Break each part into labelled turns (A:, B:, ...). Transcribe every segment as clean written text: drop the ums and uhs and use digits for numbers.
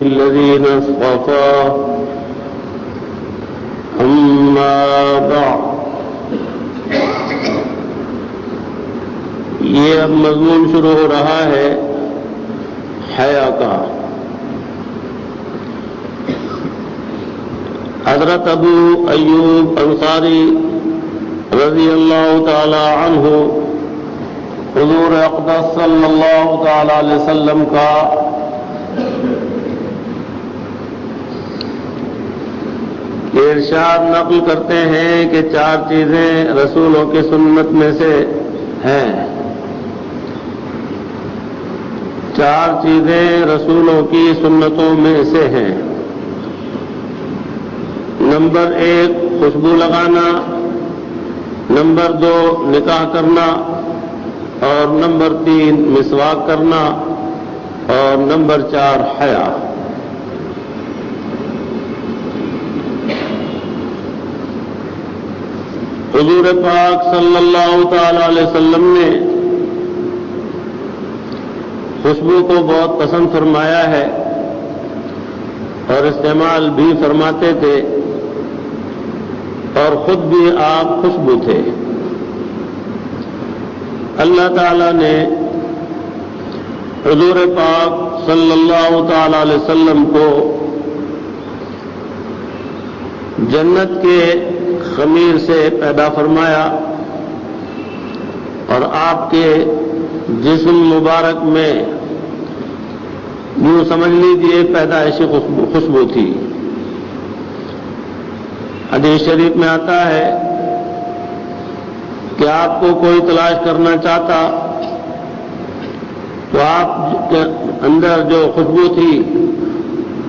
A: الذين اصطفى أما بعد. یہ اب مضمون شروع ہو رہا ہے حیا کا. حضرت ابو ایوب انصاری رضی اللہ تعالی عنہ حضور اقدس صلی اللہ تعالی علیہ وسلم کا ارشاد نقل کرتے ہیں کہ 4 چیزیں رسولوں کی سنت میں سے ہیں. 4 چیزیں رسولوں کی سنتوں میں سے ہیں. نمبر 1 خوشبو لگانا، نمبر 2 نکاح کرنا، اور نمبر 3 مسواک کرنا، اور نمبر 4 حیا. حضور پاک صلی اللہ تعالی علیہ وسلم نے خوشبو کو بہت پسند فرمایا ہے اور استعمال بھی فرماتے تھے، اور خود بھی آپ خوشبو تھے. اللہ تعالی نے حضور پاک صلی اللہ تعالی علیہ وسلم کو جنت کے خمیر سے پیدا فرمایا، اور آپ کے جسم مبارک میں یوں سمجھ لیجیے پیدائشی خوشبو تھی. حدیث شریف میں آتا ہے کہ آپ کو کوئی تلاش کرنا چاہتا تو آپ کے اندر جو خوشبو تھی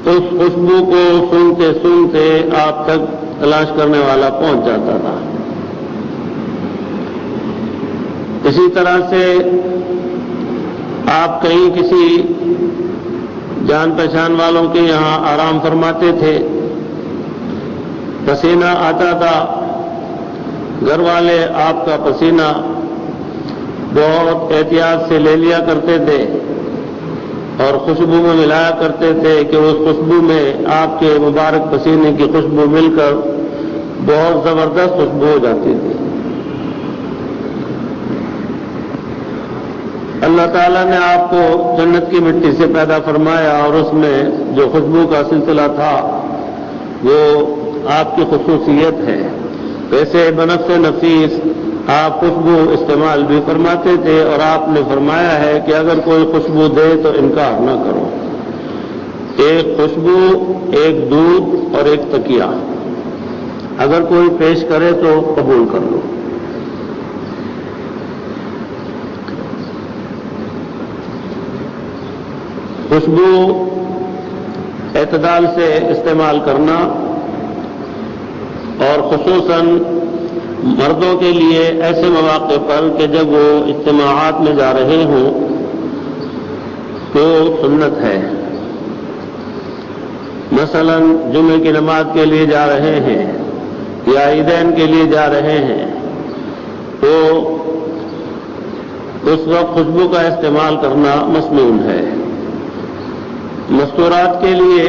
A: اس خوشبو کو سونگتے سونگتے آپ تک تلاش کرنے والا پہنچ جاتا تھا. اسی طرح سے آپ کہیں کسی جان پہچان والوں کے یہاں آرام فرماتے تھے، پسینہ آتا تھا، گھر والے آپ کا پسینہ بہت احتیاط سے لے لیا کرتے تھے اور خوشبو میں ملایا کرتے تھے کہ اس خوشبو میں آپ کے مبارک پسینے کی خوشبو مل کر بہت زبردست خوشبو ہو جاتی تھی. اللہ تعالیٰ نے آپ کو جنت کی مٹی سے پیدا فرمایا اور اس میں جو خوشبو کا سلسلہ تھا وہ آپ کی خصوصیت ہے. ویسے بنفس نفیس آپ خوشبو استعمال بھی فرماتے تھے، اور آپ نے فرمایا ہے کہ اگر کوئی خوشبو دے تو انکار نہ کرو. 1 خوشبو، 1 دودھ اور 1 تکیہ اگر کوئی پیش کرے تو قبول کر لو. خوشبو اعتدال سے استعمال کرنا، اور خصوصاً مردوں کے لیے ایسے مواقع پر کہ جب وہ اجتماعات میں جا رہے ہوں تو سنت ہے. مثلا جمعے کی نماز کے لیے جا رہے ہیں یا عیدین کے لیے جا رہے ہیں تو اس وقت خوشبو کا استعمال کرنا مسنون ہے. مستورات کے لیے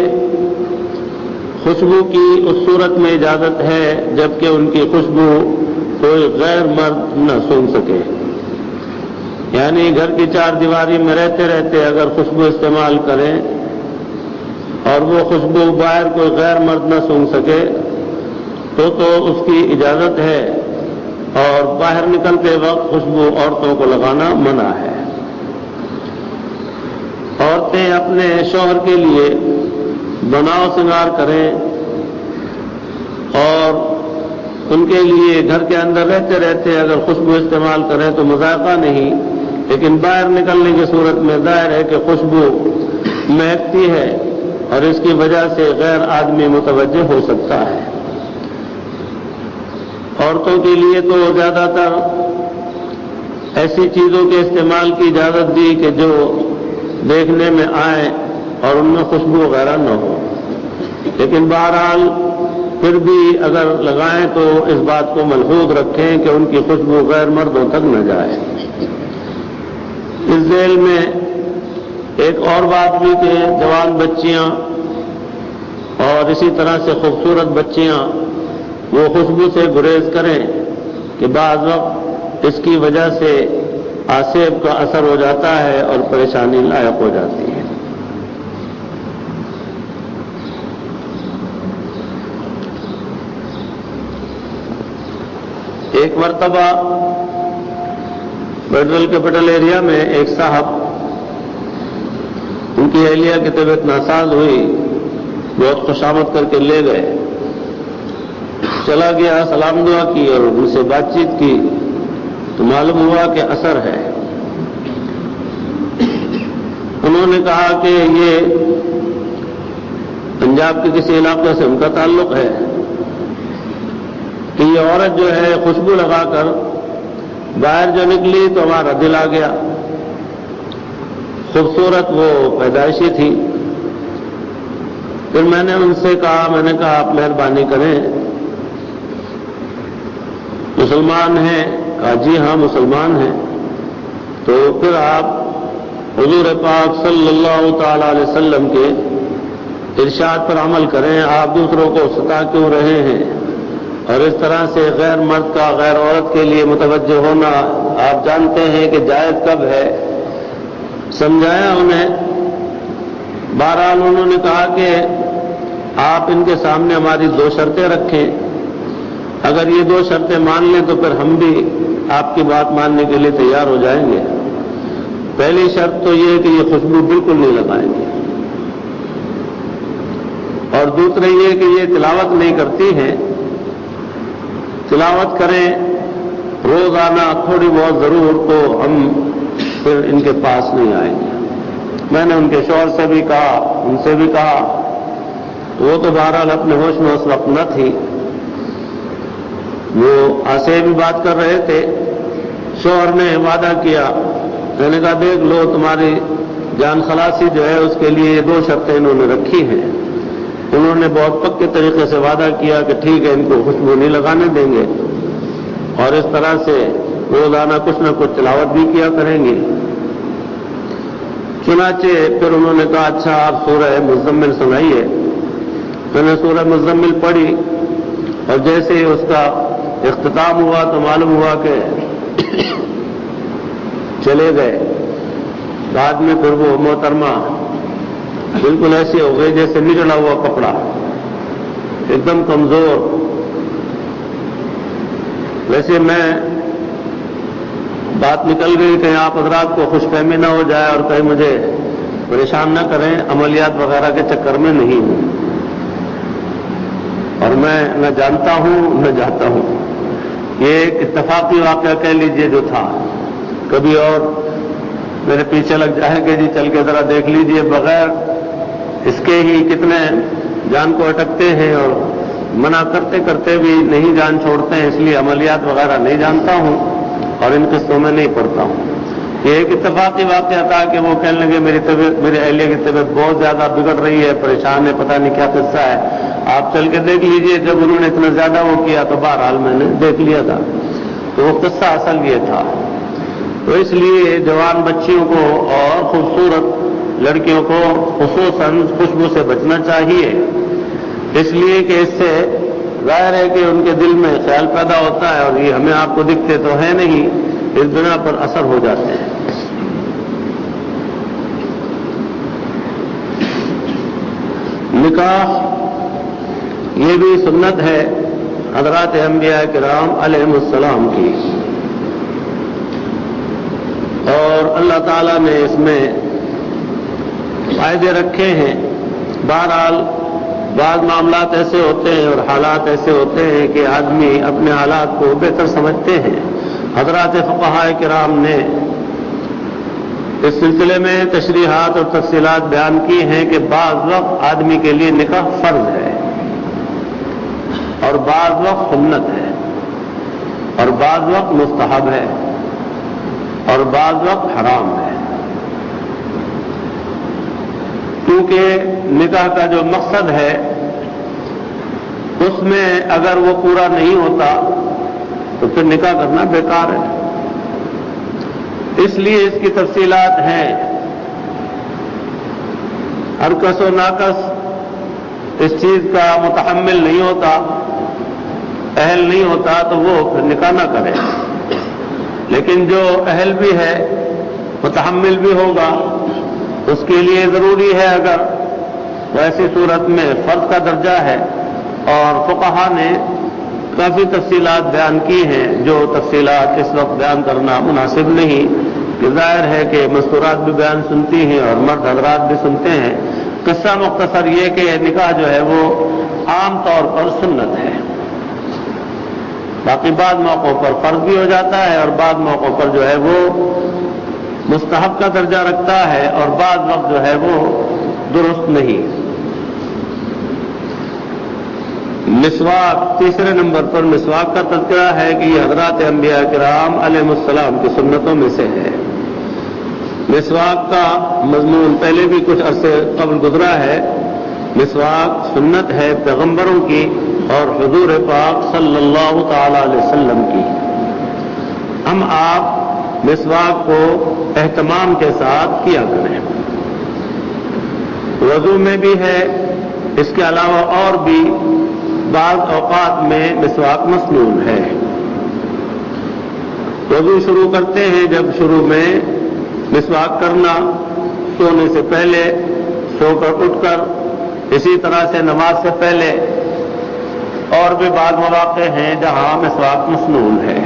A: خوشبو کی اس صورت میں اجازت ہے جبکہ ان کی خوشبو کوئی غیر مرد نہ سونگ سکے. یعنی گھر کی 4 دیواری میں رہتے رہتے اگر خوشبو استعمال کریں اور وہ خوشبو باہر کوئی غیر مرد نہ سونگ سکے تو اس کی اجازت ہے، اور باہر نکلتے وقت خوشبو عورتوں کو لگانا منع ہے. عورتیں اپنے شوہر کے لیے بناؤ سنگار کریں اور ان کے لیے گھر کے اندر رہتے رہتے اگر خوشبو استعمال کریں تو مذائقہ نہیں، لیکن باہر نکلنے کی صورت میں ظاہر ہے کہ خوشبو مہکتی ہے اور اس کی وجہ سے غیر آدمی متوجہ ہو سکتا ہے. عورتوں کے لیے تو زیادہ تر ایسی چیزوں کے استعمال کی اجازت دی کہ جو دیکھنے میں آئیں اور ان میں خوشبو وغیرہ نہ ہو، لیکن بہرحال پھر بھی اگر لگائیں تو اس بات کو ملحوظ رکھیں کہ ان کی خوشبو غیر مردوں تک نہ جائے. اس ذیل میں ایک اور بات بھی کہ جوان بچیاں اور اسی طرح سے خوبصورت بچیاں وہ خوشبو سے گریز کریں کہ بعض وقت اس کی وجہ سے آسیب کا اثر ہو جاتا ہے اور پریشانی لاحق ہو جاتی ہے۔ ایک مرتبہ فیڈرل کیپٹل ایریا میں ایک صاحب، ان کی اہلیہ کی طبیعت ناساز ہوئی، بہت خوشامد کر کے لے گئے، چلا گیا، سلام دعا کی اور ان سے بات چیت کی تو معلوم ہوا کہ اثر ہے۔ انہوں نے کہا کہ یہ پنجاب کے کسی علاقے سے ان کا تعلق ہے کہ یہ عورت جو ہے خوشبو لگا کر باہر جو نکلی تو ہمارا دل آ گیا، خوبصورت وہ پیدائشی تھی۔ پھر میں نے ان سے کہا آپ مہربانی کریں، مسلمان ہیں؟ کہا جی ہاں مسلمان ہیں۔ تو پھر آپ حضور پاک صلی اللہ تعالی علیہ وسلم کے ارشاد پر عمل کریں، آپ دوسروں کو ستا کیوں رہے ہیں؟ اور اس طرح سے غیر مرد کا غیر عورت کے لیے متوجہ ہونا آپ جانتے ہیں کہ جائز کب ہے۔ سمجھایا انہیں۔ بہرحال انہوں نے کہا کہ آپ ان کے سامنے ہماری 2 شرطیں رکھیں، اگر یہ 2 شرطیں مان لیں تو پھر ہم بھی آپ کی بات ماننے کے لیے تیار ہو جائیں گے۔ پہلی شرط تو یہ کہ یہ خوشبو بالکل نہیں لگائیں گے، اور دوسرے یہ کہ یہ تلاوت نہیں کرتی ہیں، تلاوت کریں روزانہ تھوڑی بہت ضرور، تو ہم پھر ان کے پاس نہیں آئیں گے۔ میں نے ان کے شوہر سے بھی کہا، ان سے بھی کہا، وہ تو بہرحال اپنے ہوش میں اس وقت نہ تھی، وہ آسے بھی بات کر رہے تھے۔ شوہر نے وعدہ کیا، میں نے کہا دیکھ لو تمہاری جان خلاصی جو ہے اس کے لیے یہ 2 شرطیں انہوں نے رکھی ہیں۔ انہوں نے بہت پکے طریقے سے وعدہ کیا کہ ٹھیک ہے ان کو خوشبو نہیں لگانے دیں گے، اور اس طرح سے روزانہ کچھ نہ کچھ تلاوت بھی کیا کریں گے۔ چنانچہ پھر انہوں نے کہا اچھا آپ سورہ مزمل سنائیے۔ میں نے سورہ مزمل پڑھی، اور جیسے ہی اس کا اختتام ہوا تو معلوم ہوا کہ چلے گئے۔ بعد میں پھر وہ محترمہ بالکل ایسی ہو گئی جیسے نگڑا ہوا کپڑا، ایک دم کمزور۔ ویسے میں بات نکل گئی کہ آپ حضرات کو خوش فہمی نہ ہو جائے اور کہیں مجھے پریشان نہ کریں، عملیات وغیرہ کے چکر میں نہیں ہوں، اور میں نہ جانتا ہوں نہ جاتا ہوں۔ یہ ایک اتفاقی واقعہ کہہ لیجئے جو تھا، کبھی اور میرے پیچھے لگ جائیں کہ جی چل کے ذرا دیکھ لیجئے، بغیر اس کے ہی کتنے جان کو اٹکتے ہیں اور منع کرتے کرتے بھی نہیں جان چھوڑتے ہیں، اس لیے عملیات وغیرہ نہیں جانتا ہوں اور ان قصوں میں نہیں پڑتا ہوں۔ یہ ایک اتفاقی واقعہ تھا کہ وہ کہنے لگے میری اہلیہ کی طبیعت بہت زیادہ بگڑ رہی ہے، پریشان ہے، پتہ نہیں کیا قصہ ہے، آپ چل کے دیکھ لیجئے۔ جب انہوں نے اتنا زیادہ وہ کیا تو بہرحال میں نے دیکھ لیا تھا، تو وہ قصہ اصل یہ تھا۔ تو اس لیے جوان بچیوں کو اور خوبصورت لڑکیوں کو خصوصاً خوشبو سے بچنا چاہیے، اس لیے کہ اس سے ظاہر ہے کہ ان کے دل میں خیال پیدا ہوتا ہے، اور یہ ہمیں آپ کو دکھتے تو ہے نہیں، اس بنا پر اثر ہو جاتے ہیں۔ نکاح یہ بھی سنت ہے حضرات انبیاء کرام علیہ السلام کی، اور اللہ تعالیٰ نے اس میں فائدے رکھے ہیں۔ بہرحال بعض معاملات ایسے ہوتے ہیں اور حالات ایسے ہوتے ہیں کہ آدمی اپنے حالات کو بہتر سمجھتے ہیں۔ حضرات فقہاء کرام نے اس سلسلے میں تشریحات اور تفصیلات بیان کی ہیں کہ بعض وقت آدمی کے لیے نکاح فرض ہے، اور بعض وقت سنت ہے، اور بعض وقت مستحب ہے، اور بعض وقت حرام ہے۔ کیونکہ نکاح کا جو مقصد ہے اس میں اگر وہ پورا نہیں ہوتا تو پھر نکاح کرنا بیکار ہے۔ اس لیے اس کی تفصیلات ہیں، ہر کس و ناکس اس چیز کا متحمل نہیں ہوتا، اہل نہیں ہوتا، تو وہ پھر نکاح نہ کرے۔ لیکن جو اہل بھی ہے، متحمل بھی ہوگا، اس کے لیے ضروری ہے اگر تو ایسی صورت میں فرض کا درجہ ہے، اور فقہا نے کافی تفصیلات بیان کی ہیں جو تفصیلات اس وقت بیان کرنا مناسب نہیں، کہ ظاہر ہے کہ مستورات بھی بیان سنتی ہیں اور مرد حضرات بھی سنتے ہیں۔ قصہ مختصر یہ کہ نکاح جو ہے وہ عام طور پر سنت ہے، باقی بعض موقعوں پر فرض بھی ہو جاتا ہے اور بعض موقعوں پر جو ہے وہ مستحب کا درجہ رکھتا ہے، اور بعض وقت جو ہے وہ درست نہیں۔ مسواک، تیسرے نمبر پر مسواک کا تذکرہ ہے کہ یہ حضرات انبیاء کرام علیہ السلام کی سنتوں میں سے ہے۔ مسواک کا مضمون پہلے بھی کچھ عرصے قبل گزرا ہے۔ مسواک سنت ہے پیغمبروں کی اور حضور پاک صلی اللہ تعالی علیہ وسلم کی۔ ہم آپ مسواک کو اہتمام کے ساتھ کیا کریں۔ وضو میں بھی ہے، اس کے علاوہ اور بھی بعض اوقات میں مسواک مسنون ہے۔ وضو شروع کرتے ہیں، جب شروع میں مسواک کرنا، سونے سے پہلے، سو کر اٹھ کر، اسی طرح سے نماز سے پہلے، اور بھی بعض مواقع ہیں جہاں مسواک مسنون ہے۔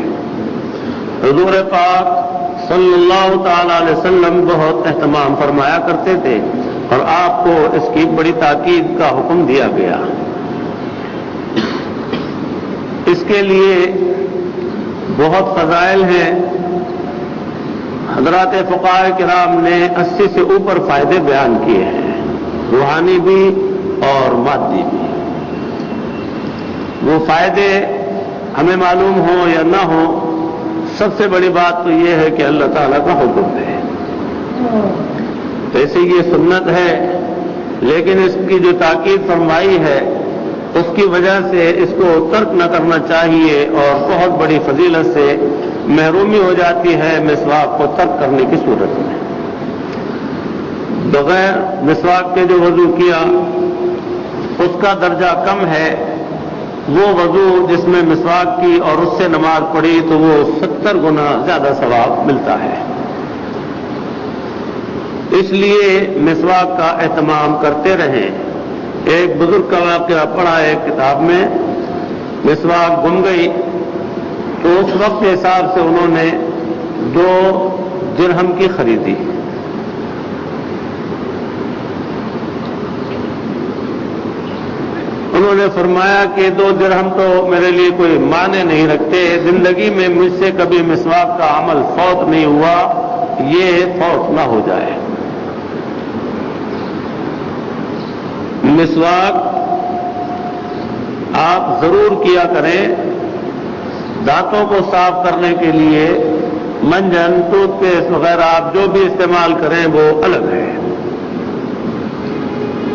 A: حضور پاک صلی اللہ تعالی علیہ وسلم بہت اہتمام فرمایا کرتے تھے اور آپ کو اس کی بڑی تاکید کا حکم دیا گیا۔ اس کے لیے بہت فضائل ہیں۔ حضرات فقہاء کرام نے 80 سے اوپر فائدے بیان کیے ہیں، روحانی بھی اور مادی بھی۔ وہ فائدے ہمیں معلوم ہوں یا نہ ہوں، سب سے بڑی بات تو یہ ہے کہ اللہ تعالیٰ کا حکم ہے۔ ویسے یہ سنت ہے، لیکن اس کی جو تاکید فرمائی ہے اس کی وجہ سے اس کو ترک نہ کرنا چاہیے، اور بہت بڑی فضیلت سے محرومی ہو جاتی ہے مسواک کو ترک کرنے کی صورت میں۔ بغیر مسواک کے جو وضو کیا اس کا درجہ کم ہے، وہ وضو جس میں مسواک کی اور اس سے نماز پڑھی تو وہ 70 گنا زیادہ ثواب ملتا ہے۔ اس لیے مسواک کا اہتمام کرتے رہیں۔ ایک بزرگ کا واقعہ پڑھا ایک کتاب میں، مسواک گم گئی تو اس وقت کے حساب سے انہوں نے 2 درہم کی خریدی۔ انہوں نے فرمایا کہ 2 درہم تو میرے لیے کوئی معنی نہیں رکھتے، زندگی میں مجھ سے کبھی مسواک کا عمل فوت نہیں ہوا، یہ فوت نہ ہو جائے۔ مسواک آپ ضرور کیا کریں۔ دانتوں کو صاف کرنے کے لیے منجن، ٹوتھ پیسٹ وغیرہ آپ جو بھی استعمال کریں وہ الگ ہے،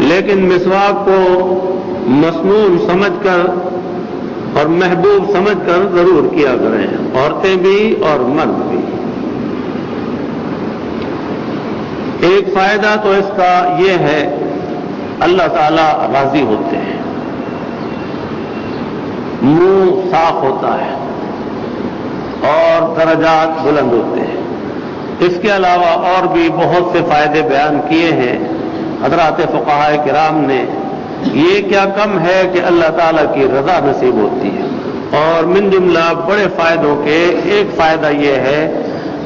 A: لیکن مسواک کو مسنون سمجھ کر اور محبوب سمجھ کر ضرور کیا کریں، عورتیں بھی اور مرد بھی۔ ایک فائدہ تو اس کا یہ ہے، اللہ تعالیٰ راضی ہوتے ہیں، منہ صاف ہوتا ہے اور درجات بلند ہوتے ہیں۔ اس کے علاوہ اور بھی بہت سے فائدے بیان کیے ہیں حضرات فقہاء کرام نے۔ یہ کیا کم ہے کہ اللہ تعالیٰ کی رضا نصیب ہوتی ہے۔ اور من جملہ بڑے فائدوں کے ایک فائدہ یہ ہے،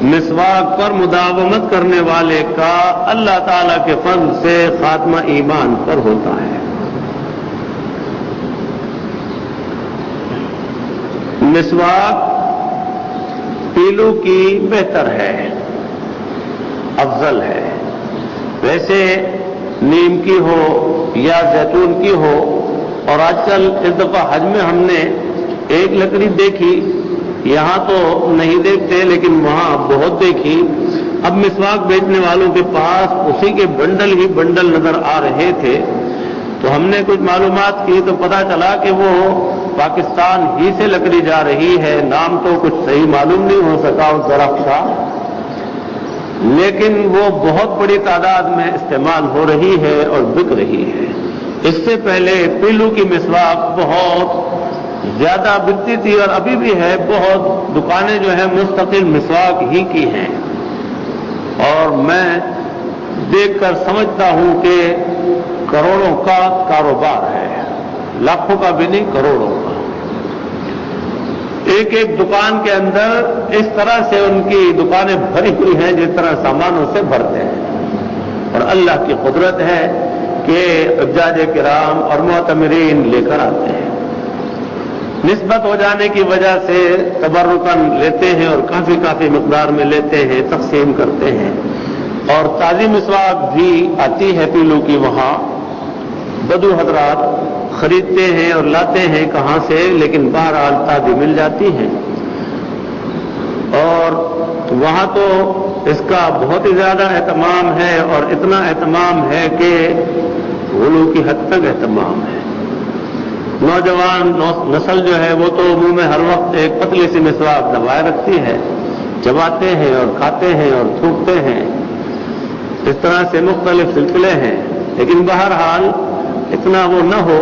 A: مسواک پر مداومت کرنے والے کا اللہ تعالیٰ کے فضل سے خاتمہ ایمان پر ہوتا ہے۔ مسواک پیلو کی بہتر ہے، افضل ہے۔ ویسے نیم کی ہو یا زیتون کی ہو، اور آج کل اس دفعہ حج میں ہم نے ایک لکڑی دیکھی، یہاں تو نہیں دیکھتے لیکن وہاں بہت دیکھی۔ اب مسواک بیچنے والوں کے پاس اسی کے بنڈل ہی بنڈل نظر آ رہے تھے، تو ہم نے کچھ معلومات کی تو پتہ چلا کہ وہ پاکستان ہی سے لکڑی جا رہی ہے۔ نام تو کچھ صحیح معلوم نہیں ہو سکا اس درخت کا، لیکن وہ بہت بڑی تعداد میں استعمال ہو رہی ہے اور بک رہی ہے۔ اس سے پہلے پیلو کی مسواک بہت زیادہ بکتی تھی اور ابھی بھی ہے، بہت دکانیں جو ہیں مستقل مسواک ہی کی ہیں، اور میں دیکھ کر سمجھتا ہوں کہ کروڑوں کا کاروبار ہے، لاکھوں کا بھی نہیں، کروڑوں کا۔ ایک ایک دکان کے اندر اس طرح سے ان کی دکانیں بھری ہوئی ہیں جس طرح سامانوں سے بھرتے ہیں، اور اللہ کی قدرت ہے کہ حجاج کرام اور معتمرین لے کر آتے ہیں، نسبت ہو جانے کی وجہ سے تبرکاً لیتے ہیں اور کافی مقدار میں لیتے ہیں، تقسیم کرتے ہیں، اور تازی مسواک بھی آتی ہے پیلو کی، وہاں بدو حضرات خریدتے ہیں اور لاتے ہیں کہاں سے، لیکن بہرحال تازی مل جاتی ہیں، اور وہاں تو اس کا بہت ہی زیادہ اہتمام ہے، اور اتنا اہتمام ہے کہ غلو کی حد تک اہتمام ہے۔ نوجوان نسل جو ہے وہ تو منہ میں ہر وقت ایک پتلی سی مسواک دبائے رکھتی ہے، چباتے ہیں اور کھاتے ہیں اور تھوکتے ہیں، اس طرح سے مختلف سلسلے ہیں، لیکن بہرحال اتنا وہ نہ ہو،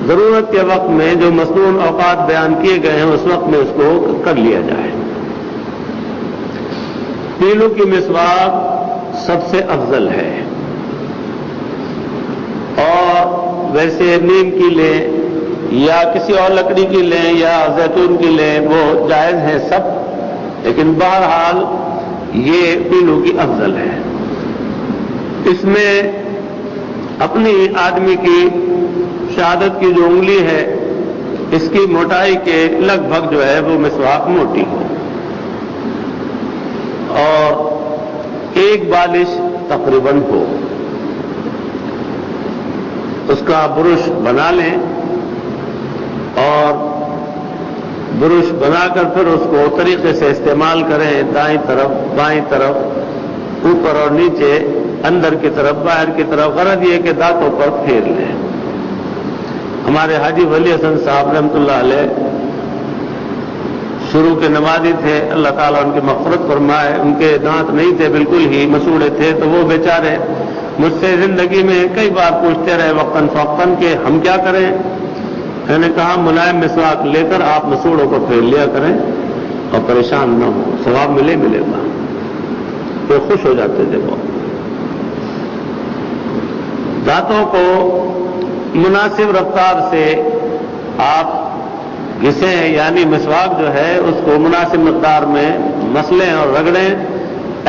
A: ضرورت کے وقت میں جو مصنون اوقات بیان کیے گئے ہیں اس وقت میں اس کو کر لیا جائے۔ پیلو کی مسواک سب سے افضل ہے، اور ویسے نیم کی لیں یا کسی اور لکڑی کی لیں یا زیتون کی لیں، وہ جائز ہیں سب، لیکن بہرحال یہ پیلو کی افضل ہے۔ اس میں اپنی آدمی کی شہادت کی جو انگلی ہے اس کی موٹائی کے لگ بھگ جو ہے وہ مسواک موٹی ہو، اور ایک بالش تقریباً ہو، اس کا برش بنا لیں، اور برش بنا کر پھر اس کو طریقے سے استعمال کریں، دائیں طرف بائیں طرف، اوپر اور نیچے، اندر کی طرف باہر کی طرف، غرض یہ کہ دانتوں پر پھیر لیں۔ ہمارے حاجی ولی حسن صاحب رحمۃ اللہ علیہ شروع کے نمازی تھے، اللہ تعالیٰ ان کی مغفرت فرمائے، ان کے دانت نہیں تھے، بالکل ہی مسوڑے تھے، تو وہ بیچارے مجھ سے زندگی میں کئی بار پوچھتے رہے وقتاً فوقتاً کہ ہم کیا کریں۔ میں نے کہا ملائم مسواک لے کر آپ مسوڑوں کو پھیر لیا کریں اور پریشان نہ ہو، ثواب ملے گا۔ تو خوش ہو جاتے تھے وہ۔ دانتوں کو مناسب رفتار سے آپ گھسیں، یعنی مسواک جو ہے اس کو مناسب مقدار میں مسلیں اور رگڑیں،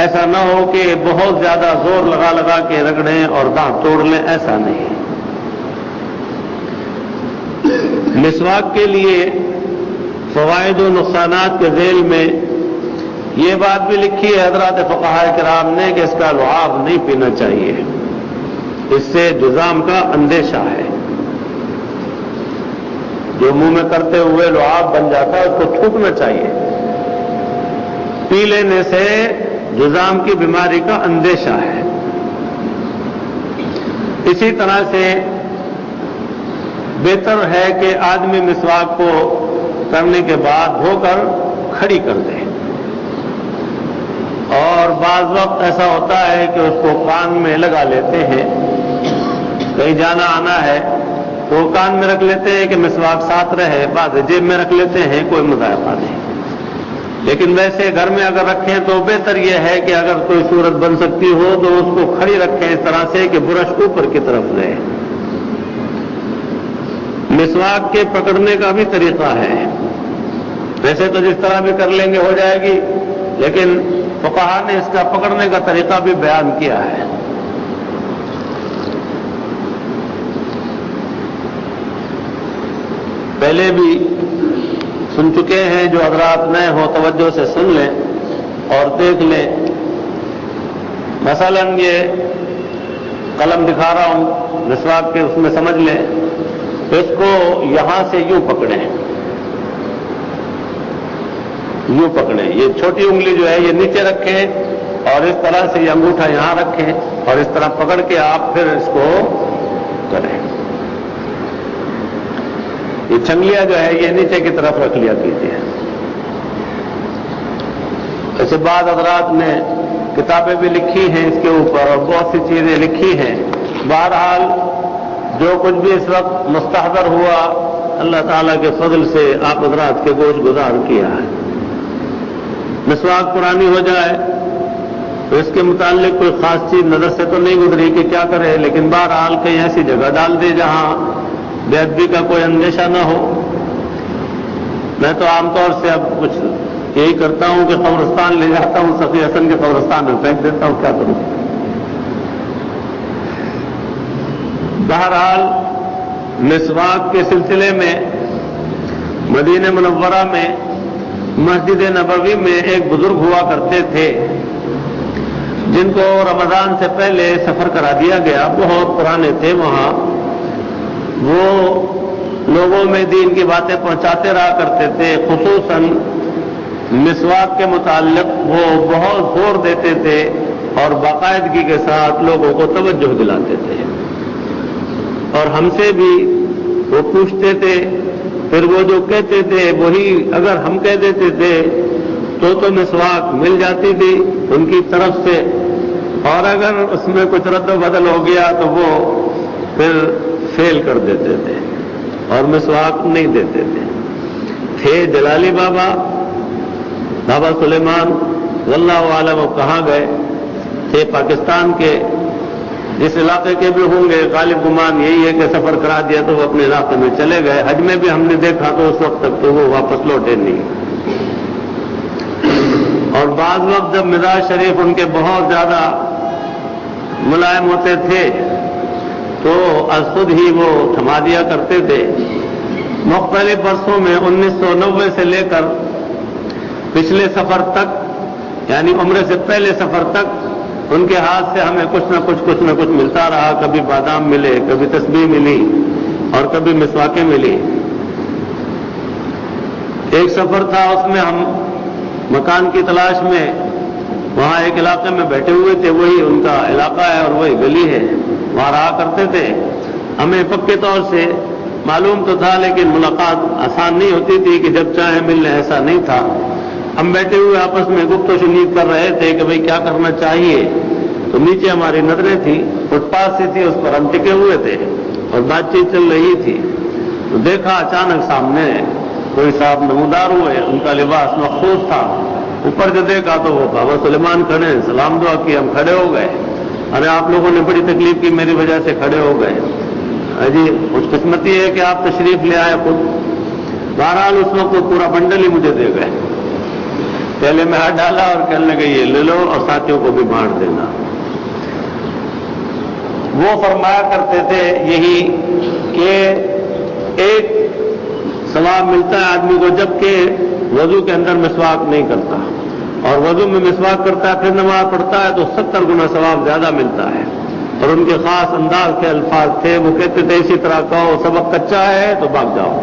A: ایسا نہ ہو کہ بہت زیادہ زور لگا کے رگڑیں اور دانت توڑ لیں، ایسا نہیں۔ مسواک کے لیے فوائد و نقصانات کے ذیل میں یہ بات بھی لکھی ہے حضرات فقہاء کرام نے کہ اس کا لعاب نہیں پینا چاہیے، اس سے جذام کا اندیشہ ہے، جو منہ میں کرتے ہوئے لعاب بن جاتا ہے اس کو تھوکنا چاہیے، پی لینے سے جذام کی بیماری کا اندیشہ ہے۔ اسی طرح سے بہتر ہے کہ آدمی مسواک کو کرنے کے بعد دھو کر کھڑی کر دے، اور بعض وقت ایسا ہوتا ہے کہ اس کو کان میں لگا لیتے ہیں، کہیں جانا آنا ہے تو کان میں رکھ لیتے ہیں کہ مسواک ساتھ رہے، بعض جیب میں رکھ لیتے ہیں، کوئی مذائقہ نہیں، لیکن ویسے گھر میں اگر رکھیں تو بہتر یہ ہے کہ اگر کوئی صورت بن سکتی ہو تو اس کو کھڑی رکھیں اس طرح سے کہ برش اوپر کی طرف رہے۔ مسواک کے پکڑنے کا بھی طریقہ ہے، ویسے تو جس طرح بھی کر لیں گے ہو جائے گی، لیکن فقہاء نے اس کا پکڑنے کا طریقہ بھی بیان کیا ہے۔ پہلے بھی سن چکے ہیں، جو حضرات نئے ہوں توجہ سے سن لیں اور دیکھ لیں۔ مثلا یہ قلم دکھا رہا ہوں، مسواک کے اس میں سمجھ لیں، اس کو یہاں سے یوں پکڑیں، یوں پکڑیں، یہ چھوٹی انگلی جو ہے یہ نیچے رکھیں اور اس طرح سے یہ انگوٹھا یہاں رکھیں اور اس طرح پکڑ کے آپ پھر اس کو کریں۔ یہ چنگلیاں جو ہے یہ نیچے کی طرف رکھ لیا کیجیے۔ ایسے بعض حضرات نے کتابیں بھی لکھی ہیں اس کے اوپر اور بہت سی چیزیں لکھی ہیں۔ بہرحال جو کچھ بھی اس وقت مستحضر ہوا اللہ تعالیٰ کے فضل سے آپ حضرات کے گوش گزار کیا ہے۔ مسواک پرانی ہو جائے تو اس کے متعلق کوئی خاص چیز نظر سے تو نہیں گزری کہ کیا کرے، لیکن بہرحال کہیں ایسی جگہ ڈال دے جہاں بے ادبی کا کوئی اندیشہ نہ ہو۔ میں تو عام طور سے اب کچھ یہی کرتا ہوں کہ قبرستان لے جاتا ہوں، صفی حسن کے قبرستان میں پھینک دیتا ہوں، کیا کروں۔ بہرحال مسواک کے سلسلے میں مدینہ منورہ میں مسجد نبوی میں ایک بزرگ ہوا کرتے تھے جن کو رمضان سے پہلے سفر کرا دیا گیا، بہت پرانے تھے وہاں، وہ لوگوں میں دین کی باتیں پہنچاتے رہا کرتے تھے، خصوصاً مسواک کے متعلق وہ بہت زور دیتے تھے اور باقاعدگی کے ساتھ لوگوں کو توجہ دلاتے تھے، اور ہم سے بھی وہ پوچھتے تھے، پھر وہ جو کہتے تھے وہی اگر ہم کہہ دیتے تھے تو مسواک مل جاتی تھی ان کی طرف سے، اور اگر اس میں کچھ رد و بدل ہو گیا تو وہ پھر فیل کر دیتے تھے اور مسواک نہیں دیتے تھے جلالی بابا سلیمان واللہ عالم، وہ کہاں گئے تھے؟ پاکستان کے جس علاقے کے بھی ہوں گے، غالب گمان یہی ہے کہ سفر کرا دیا تو وہ اپنے علاقے میں چلے گئے۔ حج میں بھی ہم نے دیکھا تو اس وقت تک تو وہ واپس لوٹے نہیں، اور بعض وقت جب مزاج شریف ان کے بہت زیادہ ملائم ہوتے تھے تو از خود ہی وہ تھما دیا کرتے تھے۔ مختلف برسوں میں 1990 سے لے کر پچھلے سفر تک، یعنی عمرے سے پہلے سفر تک، ان کے ہاتھ سے ہمیں کچھ نہ کچھ ملتا رہا، کبھی بادام ملے، کبھی تسبیح ملی اور کبھی مسواکیں ملی۔ ایک سفر تھا، اس میں ہم مکان کی تلاش میں وہاں ایک علاقے میں بیٹھے ہوئے تھے، وہی ان کا علاقہ ہے اور وہی گلی ہے، وہاں رہا کرتے تھے۔ ہمیں پکے طور سے معلوم تو تھا لیکن ملاقات آسان نہیں ہوتی تھی کہ جب چاہے ملنے، ایسا نہیں تھا۔ ہم بیٹھے ہوئے آپس میں گفت و شنید کر رہے تھے کہ بھئی کیا کرنا چاہیے، تو نیچے ہماری نظریں تھیں، فٹ پاتھ سی تھی، اس پر ہم ٹکے ہوئے تھے اور بات چیت چل رہی تھی، تو دیکھا اچانک سامنے کوئی صاحب نمودار ہوئے، ان کا لباس مخصوص تھا، اوپر جو دیکھا تو وہ بابا سلیمان کھڑے، سلام دعا کی، ہم کھڑے ہو گئے۔ ارے آپ لوگوں نے بڑی تکلیف کی، میری وجہ سے کھڑے ہو گئے۔ جی خوش قسمتی ہے کہ آپ تشریف لے آئے خود۔ بہرحال اس وقت وہ پورا بنڈل ہی مجھے دے گئے، پہلے میں ہاتھ ڈالا اور کہنے لگے یہ لے لو اور ساتھیوں کو بھی بانٹ دینا۔ وہ فرمایا کرتے تھے یہی کہ ایک ثواب ملتا ہے آدمی کو جبکہ وضو کے اندر مسواک نہیں کرتا، اور وضو میں مسواک کرتا ہے پھر نماز پڑھتا ہے تو 70 گنا ثواب زیادہ ملتا ہے۔ اور ان کے خاص انداز کے الفاظ تھے، وہ کہتے تھے اسی طرح کہو سبق کچا ہے تو بھاگ جاؤ۔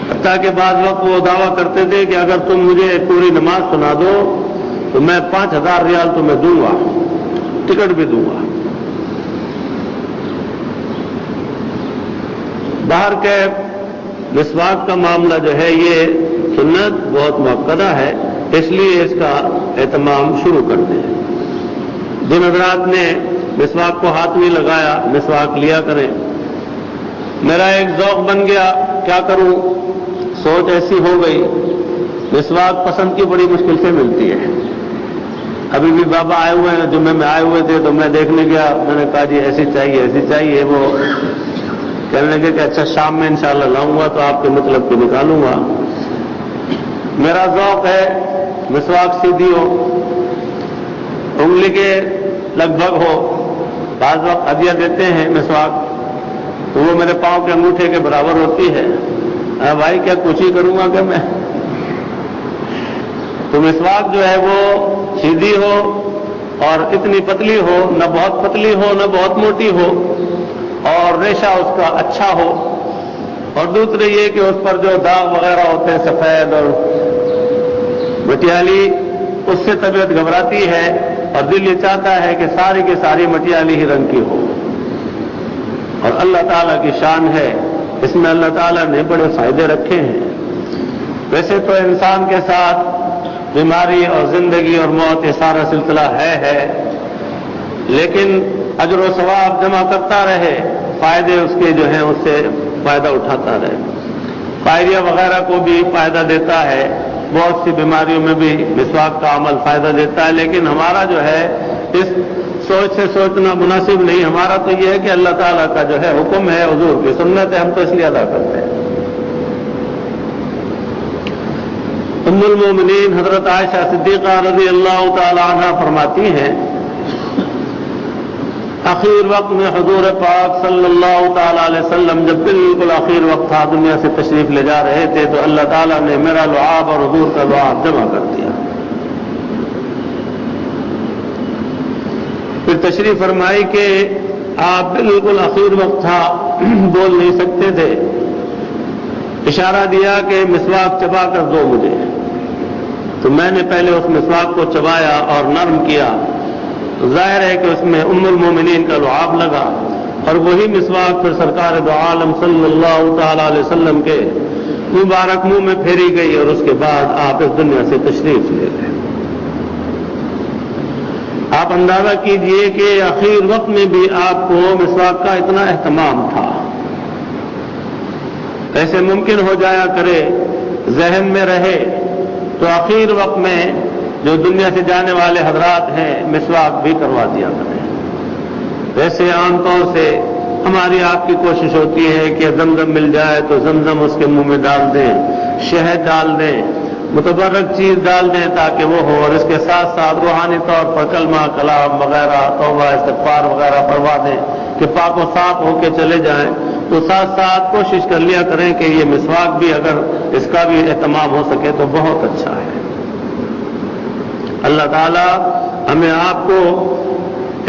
A: حتیٰ کہ بعض وقت وہ دعویٰ کرتے تھے کہ اگر تم مجھے پوری نماز سنا دو تو میں 5000 ریال تمہیں دوں گا، ٹکٹ بھی دوں گا۔ باہر کے مسواک کا معاملہ جو ہے یہ سنت بہت مؤکدہ ہے، اس لیے اس کا اہتمام شروع کر دیں۔ جن حضرات نے مسواک کو ہاتھ نہیں لگایا، مسواک لیا کریں۔ میرا ایک ذوق بن گیا، کیا کروں، سوچ ایسی ہو گئی، مسواک پسند کی بڑی مشکل سے ملتی ہے۔ ابھی بھی بابا آئے ہوئے ہیں، جمعے میں آئے ہوئے تھے تو میں دیکھنے گیا، میں نے کہا جی ایسی چاہیے ایسی چاہیے، وہ کہنے لگے کہ اچھا شام میں انشاءاللہ لاؤں گا تو آپ کے مطلب کو نکالوں گا۔ میرا ذوق ہے مسواک سیدھی ہو، انگلی کے لگ بھگ ہو، بعض وقت ہدیہ دیتے ہیں مسواک تو وہ میرے پاؤں کے انگوٹھے کے برابر ہوتی ہے۔ بھائی کیا کچھ ہی کروں گا کہ میں، تو مسواک جو ہے وہ سیدھی ہو اور اتنی پتلی ہو، نہ بہت پتلی ہو نہ بہت موٹی ہو، اور ریشہ اس کا اچھا ہو، اور دوسرے یہ کہ اس پر جو داغ وغیرہ ہوتے ہیں سفید اور مٹیالی، اس سے طبیعت گھبراتی ہے اور دل یہ چاہتا ہے کہ ساری کی ساری مٹیالی ہی رنگ کی ہو۔ اور اللہ تعالیٰ کی شان ہے، اس میں اللہ تعالیٰ نے بڑے فائدے رکھے ہیں۔ ویسے تو انسان کے ساتھ بیماری اور زندگی اور موت یہ سارا سلسلہ ہے، لیکن اجر و ثواب جمع کرتا رہے، فائدے اس کے جو ہیں اس سے فائدہ اٹھاتا رہے. فائریہ وغیرہ کو بھی فائدہ دیتا ہے، بہت سی بیماریوں میں بھی مسواک کا عمل فائدہ دیتا ہے، لیکن ہمارا جو ہے اس سوچ سے سوچنا مناسب نہیں. ہمارا تو یہ ہے کہ اللہ تعالیٰ کا جو ہے حکم ہے، حضور کی سنت ہے، ہم تو اس لیے ادا کرتے ہیں. ام المومنین حضرت عائشہ صدیقہ رضی اللہ تعالی عنہ فرماتی ہیں، آخر وقت میں حضور پاک صلی اللہ تعالی علیہ وسلم جب بالکل آخر وقت تھا، دنیا سے تشریف لے جا رہے تھے، تو اللہ تعالیٰ نے میرا لعاب اور حضور کا لعاب جمع کر دیا. پھر تشریف فرمائی کہ آپ بالکل آخر وقت تھا، بول نہیں سکتے تھے. اشارہ دیا کہ مسواک چبا کر دو مجھے. تو میں نے پہلے اس مسواک کو چبایا اور نرم کیا. تو ظاہر ہے کہ اس میں ام المومنین کا لعاب لگا، اور وہی مسواک پھر سرکار دو عالم صلی اللہ تعالی علیہ وسلم کے مبارک منہ میں پھیری گئی، اور اس کے بعد آپ اس دنیا سے تشریف لے گئے. آپ اندازہ کیجئے کہ آخر وقت میں بھی آپ کو مسواک کا اتنا اہتمام تھا. ایسے ممکن ہو جایا کرے، ذہن میں رہے تو آخر وقت میں جو دنیا سے جانے والے حضرات ہیں مسواک بھی کروا دیا کریں. ویسے عام طور سے ہماری آپ کی کوشش ہوتی ہے کہ زمزم مل جائے تو زمزم اس کے منہ میں ڈال دیں، شہد ڈال دیں، متبرک چیز ڈال دیں تاکہ وہ ہو، اور اس کے ساتھ ساتھ روحانی طور پر کلمہ کلام وغیرہ توبہ استغفار وغیرہ پڑھوا دیں کہ پاک و صاف ہو کے چلے جائیں. تو ساتھ ساتھ کوشش کر لیا کریں کہ یہ مسواک بھی اگر اس کا بھی اہتمام ہو سکے تو بہت اچھا ہے. اللہ تعالی ہمیں آپ کو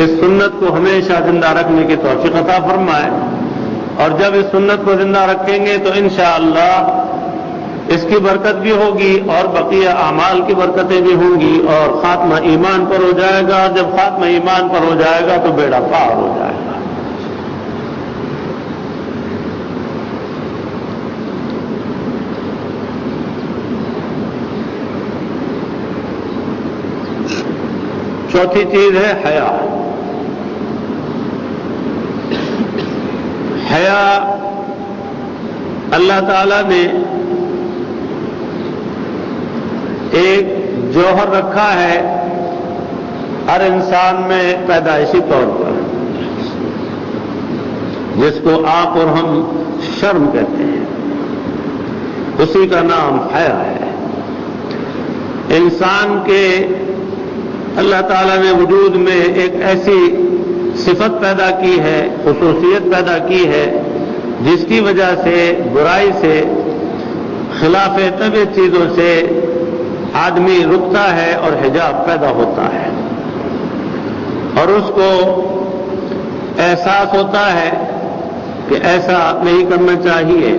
A: اس سنت کو ہمیشہ زندہ رکھنے کی توفیق عطا فرمائے، اور جب اس سنت کو زندہ رکھیں گے تو انشاءاللہ اس کی برکت بھی ہوگی اور بقیہ اعمال کی برکتیں بھی ہوں گی، اور خاتمہ ایمان پر ہو جائے گا. اور جب خاتمہ ایمان پر ہو جائے گا تو بیڑا پار ہو جائے گا. چوتھی چیز ہے حیا. حیا اللہ تعالیٰ نے ایک جوہر رکھا ہے ہر انسان میں پیدائشی طور پر، جس کو آپ اور ہم شرم کہتے ہیں، اسی کا نام حیا ہے. انسان کے اللہ تعالیٰ نے وجود میں ایک ایسی صفت پیدا کی ہے، خصوصیت پیدا کی ہے، جس کی وجہ سے برائی سے، خلاف طبیعت چیزوں سے آدمی رکتا ہے اور حجاب پیدا ہوتا ہے، اور اس کو احساس ہوتا ہے کہ ایسا نہیں کرنا چاہیے.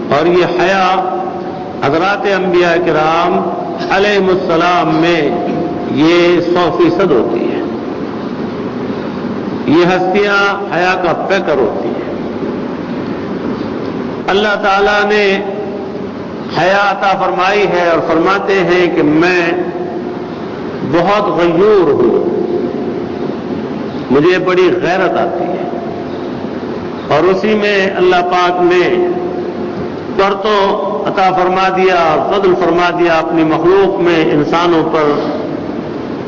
A: اور یہ حیا حضرات انبیاء کرام علیہ السلام میں یہ 100% ہوتی ہے. یہ ہستیاں حیا کا پیکر ہوتی ہیں. اللہ تعالیٰ نے حیا عطا فرمائی ہے اور فرماتے ہیں کہ میں بہت غیور ہوں، مجھے بڑی غیرت آتی ہے. اور اسی میں اللہ پاک نے پرتو عطا فرما دیا اور فضل فرما دیا اپنی مخلوق میں انسانوں پر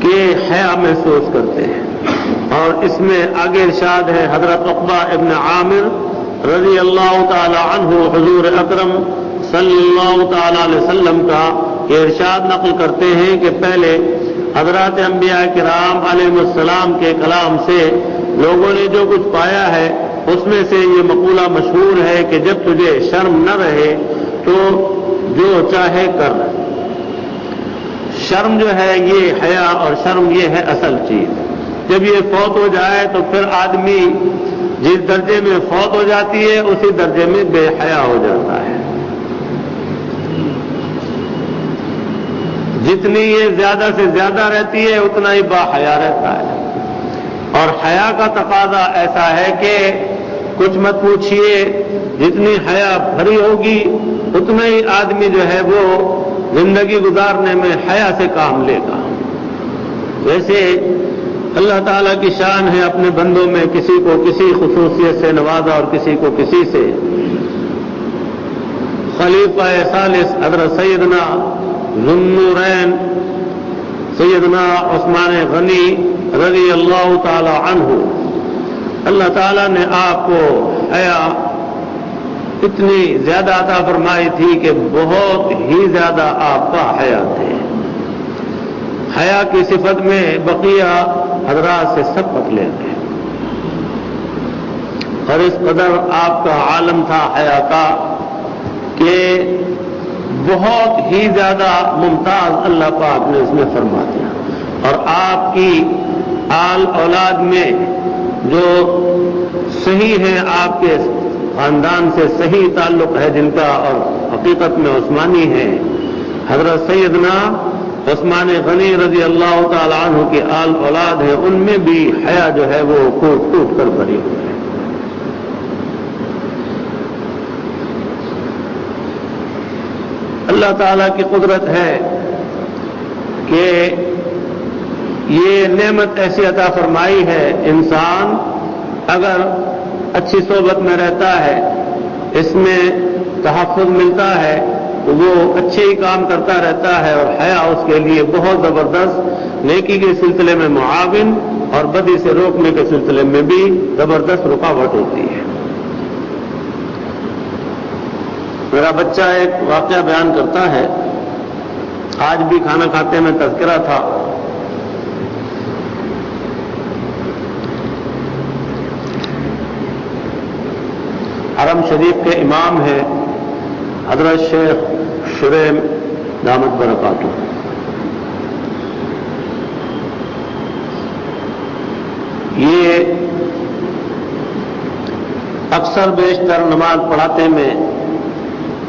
A: کہ حیا محسوس کرتے ہیں. اور اس میں آگے ارشاد ہے حضرت عقبہ ابن عامر رضی اللہ تعالی عنہ حضور اکرم صلی اللہ تعالی علیہ وسلم کا یہ ارشاد نقل کرتے ہیں کہ پہلے حضرات انبیاء کرام علیہ السلام کے کلام سے لوگوں نے جو کچھ پایا ہے اس میں سے یہ مقولہ مشہور ہے کہ جب تجھے شرم نہ رہے تو جو چاہے کر. شرم جو ہے یہ حیا، اور شرم یہ ہے اصل چیز. جب یہ فوت ہو جائے تو پھر آدمی جس درجے میں فوت ہو جاتی ہے اسی درجے میں بے حیا ہو جاتا ہے. جتنی یہ زیادہ سے زیادہ رہتی ہے اتنا ہی با حیا رہتا ہے. اور حیا کا تقاضا ایسا ہے کہ کچھ مت پوچھیے، جتنی حیا بھری ہوگی اتنا ہی آدمی جو ہے وہ زندگی گزارنے میں حیا سے کام لے گا. ویسے اللہ تعالیٰ کی شان ہے اپنے بندوں میں کسی کو کسی خصوصیت سے نوازا اور کسی کو کسی سے. خلیفہ ثالث حضرت سیدنا ذو النورین سیدنا عثمان غنی رضی اللہ تعالی عنہ، اللہ تعالیٰ نے آپ کو حیا اتنی زیادہ عطا فرمائی تھی کہ بہت ہی زیادہ آپ کا حیا تھے. حیا کی صفت میں بقیہ حضرات سے سبقت لیتے ہیں، اور اس قدر آپ کا عالم تھا حیا کا کہ بہت ہی زیادہ ممتاز اللہ پاک نے اس میں فرما دیا. اور آپ کی آل اولاد میں جو صحیح ہیں، آپ کے خاندان سے صحیح تعلق ہے جن کا، اور حقیقت میں عثمانی ہے، حضرت سیدنا عثمان غنی رضی اللہ تعالی عنہ کی آل اولاد ہے، ان میں بھی حیا جو ہے وہ ٹوٹ ٹوٹ کر بھری ہوئی ہے. اللہ تعالیٰ کی قدرت ہے کہ یہ نعمت ایسی عطا فرمائی ہے، انسان اگر اچھی صحبت میں رہتا ہے، اس میں تحفظ ملتا ہے، تو وہ اچھے ہی کام کرتا رہتا ہے، اور حیا اس کے لیے بہت زبردست نیکی کے سلسلے میں معاون اور بدی سے روکنے کے سلسلے میں بھی زبردست رکاوٹ ہوتی ہے. میرا بچہ ایک واقعہ بیان کرتا ہے، آج بھی کھانا کھاتے میں تذکرہ تھا. حرم شریف کے امام ہیں حضرت شیخ شریم دامت برکاتہ. یہ اکثر بیشتر نماز پڑھاتے میں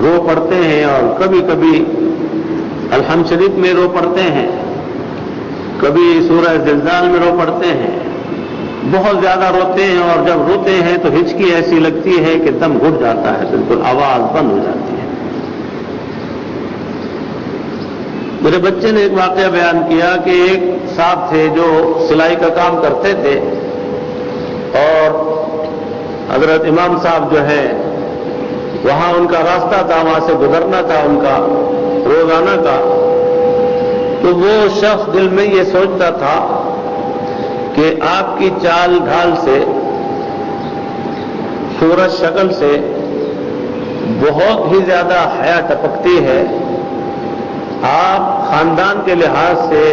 A: رو پڑتے ہیں، اور کبھی کبھی الحمد شریف میں رو پڑتے ہیں، کبھی سورہ زلزال میں رو پڑتے ہیں. بہت زیادہ روتے ہیں، اور جب روتے ہیں تو ہچکی ایسی لگتی ہے کہ دم گھٹ جاتا ہے، بالکل آواز بند ہو جاتی ہے. میرے بچے نے ایک واقعہ بیان کیا کہ ایک صاحب تھے جو سلائی کا کام کرتے تھے، اور حضرت امام صاحب جو ہے وہاں ان کا راستہ تھا، وہاں سے گزرنا تھا ان کا روزانہ کا. تو وہ شخص دل میں یہ سوچتا تھا کہ آپ کی چال ڈھال سے، صورت شکل سے بہت ہی زیادہ حیا ٹپکتی ہے. آپ خاندان کے لحاظ سے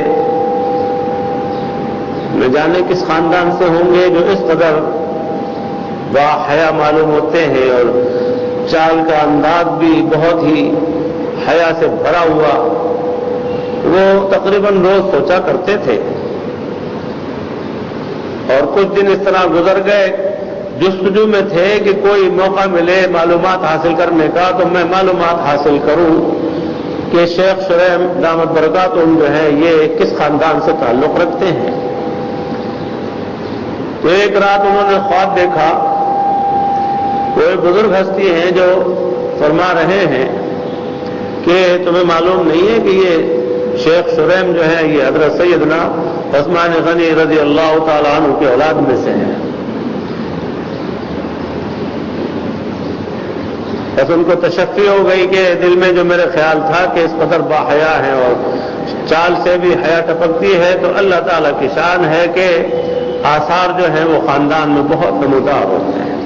A: نہ جانے کس خاندان سے ہوں گے جو اس قدر با حیا معلوم ہوتے ہیں، اور چال کا انداز بھی بہت ہی حیا سے بھرا ہوا. وہ تقریباً روز سوچا کرتے تھے، اور کچھ دن اس طرح گزر گئے، جستجو میں تھے کہ کوئی موقع ملے معلومات حاصل کرنے کا تو میں معلومات حاصل کروں کہ شیخ شریم دامت برکاتہم جو ہے یہ کس خاندان سے تعلق رکھتے ہیں. تو ایک رات انہوں نے خواب دیکھا، کوئی بزرگ ہستی ہیں جو فرما رہے ہیں کہ تمہیں معلوم نہیں ہے کہ یہ شیخ شریم جو ہے یہ حضرت سیدنا عثمان غنی رضی اللہ تعالی عنہ کے اولاد میں سے ہیں. ایسے ان کو تشفی ہو گئی کہ دل میں جو میرے خیال تھا کہ اس قدر باحیا ہے اور چال سے بھی حیا ٹپکتی ہے، تو اللہ تعالیٰ کی شان ہے کہ آثار جو ہیں وہ خاندان میں بہت نمودار ہوتے ہیں.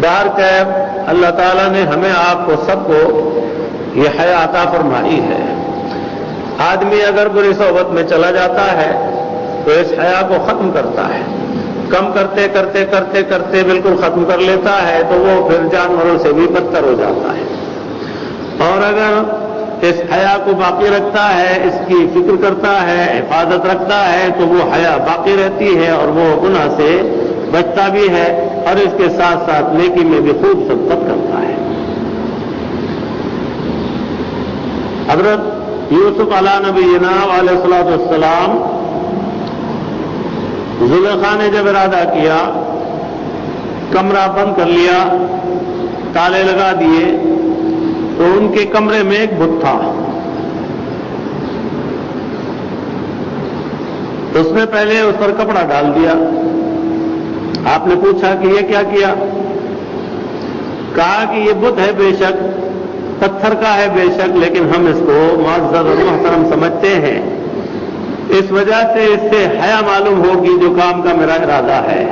A: بہر کیف اللہ تعالیٰ نے ہمیں آپ کو سب کو یہ حیا عطا فرمائی ہے. آدمی اگر بری صحبت میں چلا جاتا ہے تو اس حیا کو ختم کرتا ہے، کم کرتے کرتے کرتے کرتے بالکل ختم کر لیتا ہے، تو وہ پھر جانوروں سے بھی بدتر ہو جاتا ہے. اور اگر اس حیا کو باقی رکھتا ہے، اس کی فکر کرتا ہے، حفاظت رکھتا ہے، تو وہ حیا باقی رہتی ہے اور وہ گناہ سے بچتا بھی ہے، اور اس کے ساتھ ساتھ نیکی میں بھی خوب سبقت کرتا ہے. حضرت یوسف علیہ نبینا علیہ الصلوۃ والسلام زلیخا نے جب ارادہ کیا، کمرہ بند کر لیا، تالے لگا دیے، تو ان کے کمرے میں ایک بت تھا. تو اس نے پہلے اس پر کپڑا ڈال دیا. آپ نے پوچھا کہ یہ کیا کیا؟ کہا کہ یہ بت ہے بے شک، پتھر کا ہے بے شک، لیکن ہم اس کو معزز و محترم سمجھتے ہیں، اس وجہ سے اس سے حیا معلوم ہوگی جو کام کا میرا ارادہ ہے.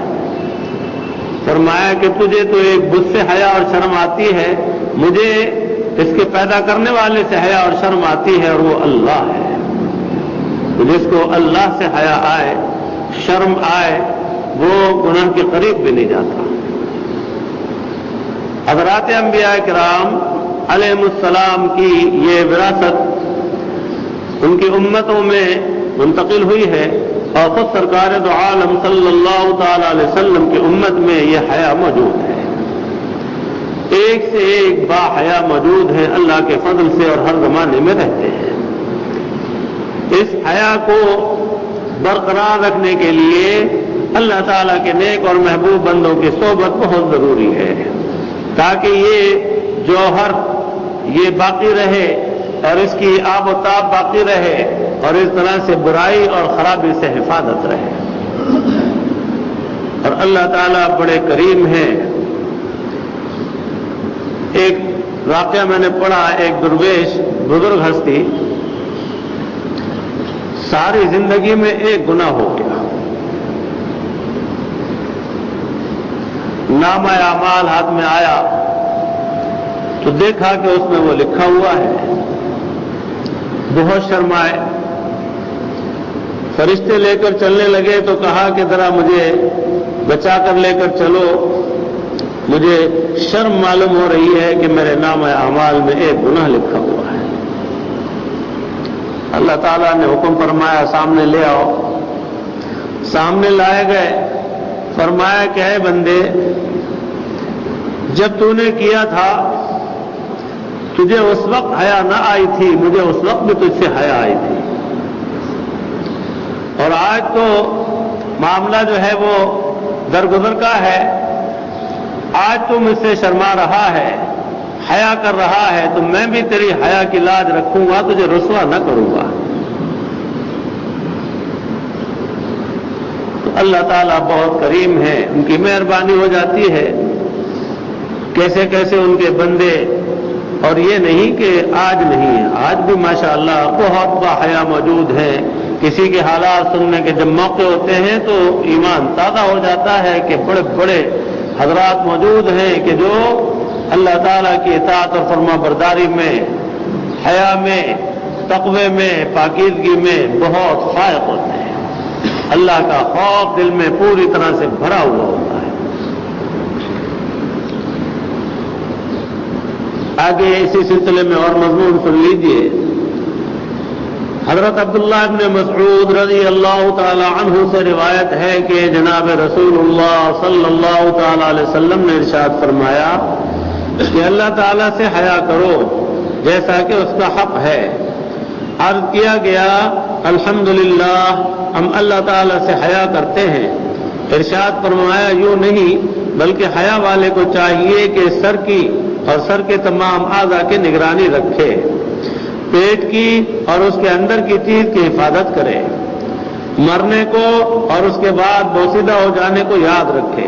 A: فرمایا کہ تجھے تو ایک بت سے حیا اور شرم آتی ہے، مجھے اس کے پیدا کرنے والے سے حیا اور شرم آتی ہے، اور وہ اللہ ہے. جس کو اللہ سے حیا آئے، شرم آئے، وہ گناہ کے قریب بھی نہیں جاتا. حضرات انبیاء کرام علیہ السلام کی یہ وراثت ان کی امتوں میں منتقل ہوئی ہے، اور خود سرکار دو عالم صلی اللہ تعالی علیہ وسلم کی امت میں یہ حیا موجود ہے. ایک سے ایک با حیا موجود ہے، اللہ کے فضل سے، اور ہر زمانے میں رہتے ہیں. اس حیا کو برقرار رکھنے کے لیے اللہ تعالیٰ کے نیک اور محبوب بندوں کی صحبت بہت ضروری ہے، تاکہ یہ جوہر یہ باقی رہے اور اس کی آب و تاب باقی رہے، اور اس طرح سے برائی اور خرابی سے حفاظت رہے. اور اللہ تعالیٰ بڑے کریم ہیں. ایک واقعہ میں نے پڑھا، ایک درویش بزرگ ہستی ساری زندگی میں ایک گناہ ہو گیا، نامہ اعمال ہاتھ میں آیا تو دیکھا کہ اس میں وہ لکھا ہوا ہے. بہت شرمائے، فرشتے لے کر چلنے لگے تو کہا کہ ذرا مجھے بچا کر لے کر چلو، مجھے شرم معلوم ہو رہی ہے کہ میرے نامہ اعمال میں ایک گناہ لکھا ہوا ہے. اللہ تعالیٰ نے حکم فرمایا سامنے لے آؤ. سامنے لائے گئے. فرمایا کہ اے بندے، جب تو نے کیا تھا تجھے اس وقت حیا نہ آئی تھی، مجھے اس وقت بھی تجھ سے حیا آئی تھی، اور آج تو معاملہ جو ہے وہ درگزر کا ہے. آج تو مجھ سے شرما رہا ہے، حیا کر رہا ہے، تو میں بھی تیری حیا کی لاج رکھوں گا، تجھے رسوا نہ کروں گا. تو اللہ تعالیٰ بہت کریم ہے، ان کی مہربانی ہو جاتی ہے. کیسے کیسے ان کے بندے، اور یہ نہیں کہ آج نہیں ہے، آج بھی ماشاءاللہ بہت باحیا موجود ہیں. کسی کے حالات سننے کے جب موقع ہوتے ہیں تو ایمان تازہ ہو جاتا ہے کہ بڑے بڑے حضرات موجود ہیں کہ جو اللہ تعالیٰ کی اطاعت اور فرما برداری میں، حیا میں، تقوی میں، پاکیزگی میں بہت فائق ہوتے ہیں. اللہ کا خوف دل میں پوری طرح سے بھرا ہوا ہوتا ہے. آگے اسی سلسلے میں اور مضمون سن لیجیے. حضرت عبداللہ ابن مسعود رضی اللہ تعالی عنہ سے روایت ہے کہ جناب رسول اللہ صلی اللہ تعالی علیہ وسلم نے ارشاد فرمایا کہ اللہ تعالیٰ سے حیا کرو جیسا کہ اس کا حق ہے. عرض کیا گیا الحمدللہ، ہم اللہ تعالیٰ سے حیا کرتے ہیں. ارشاد فرمایا یوں نہیں بلکہ حیا والے کو چاہیے کہ سر کی اور سر کے تمام اعضاء کی نگرانی رکھے، پیٹ کی اور اس کے اندر کی چیز کی حفاظت کرے، مرنے کو اور اس کے بعد بوسیدہ ہو جانے کو یاد رکھے،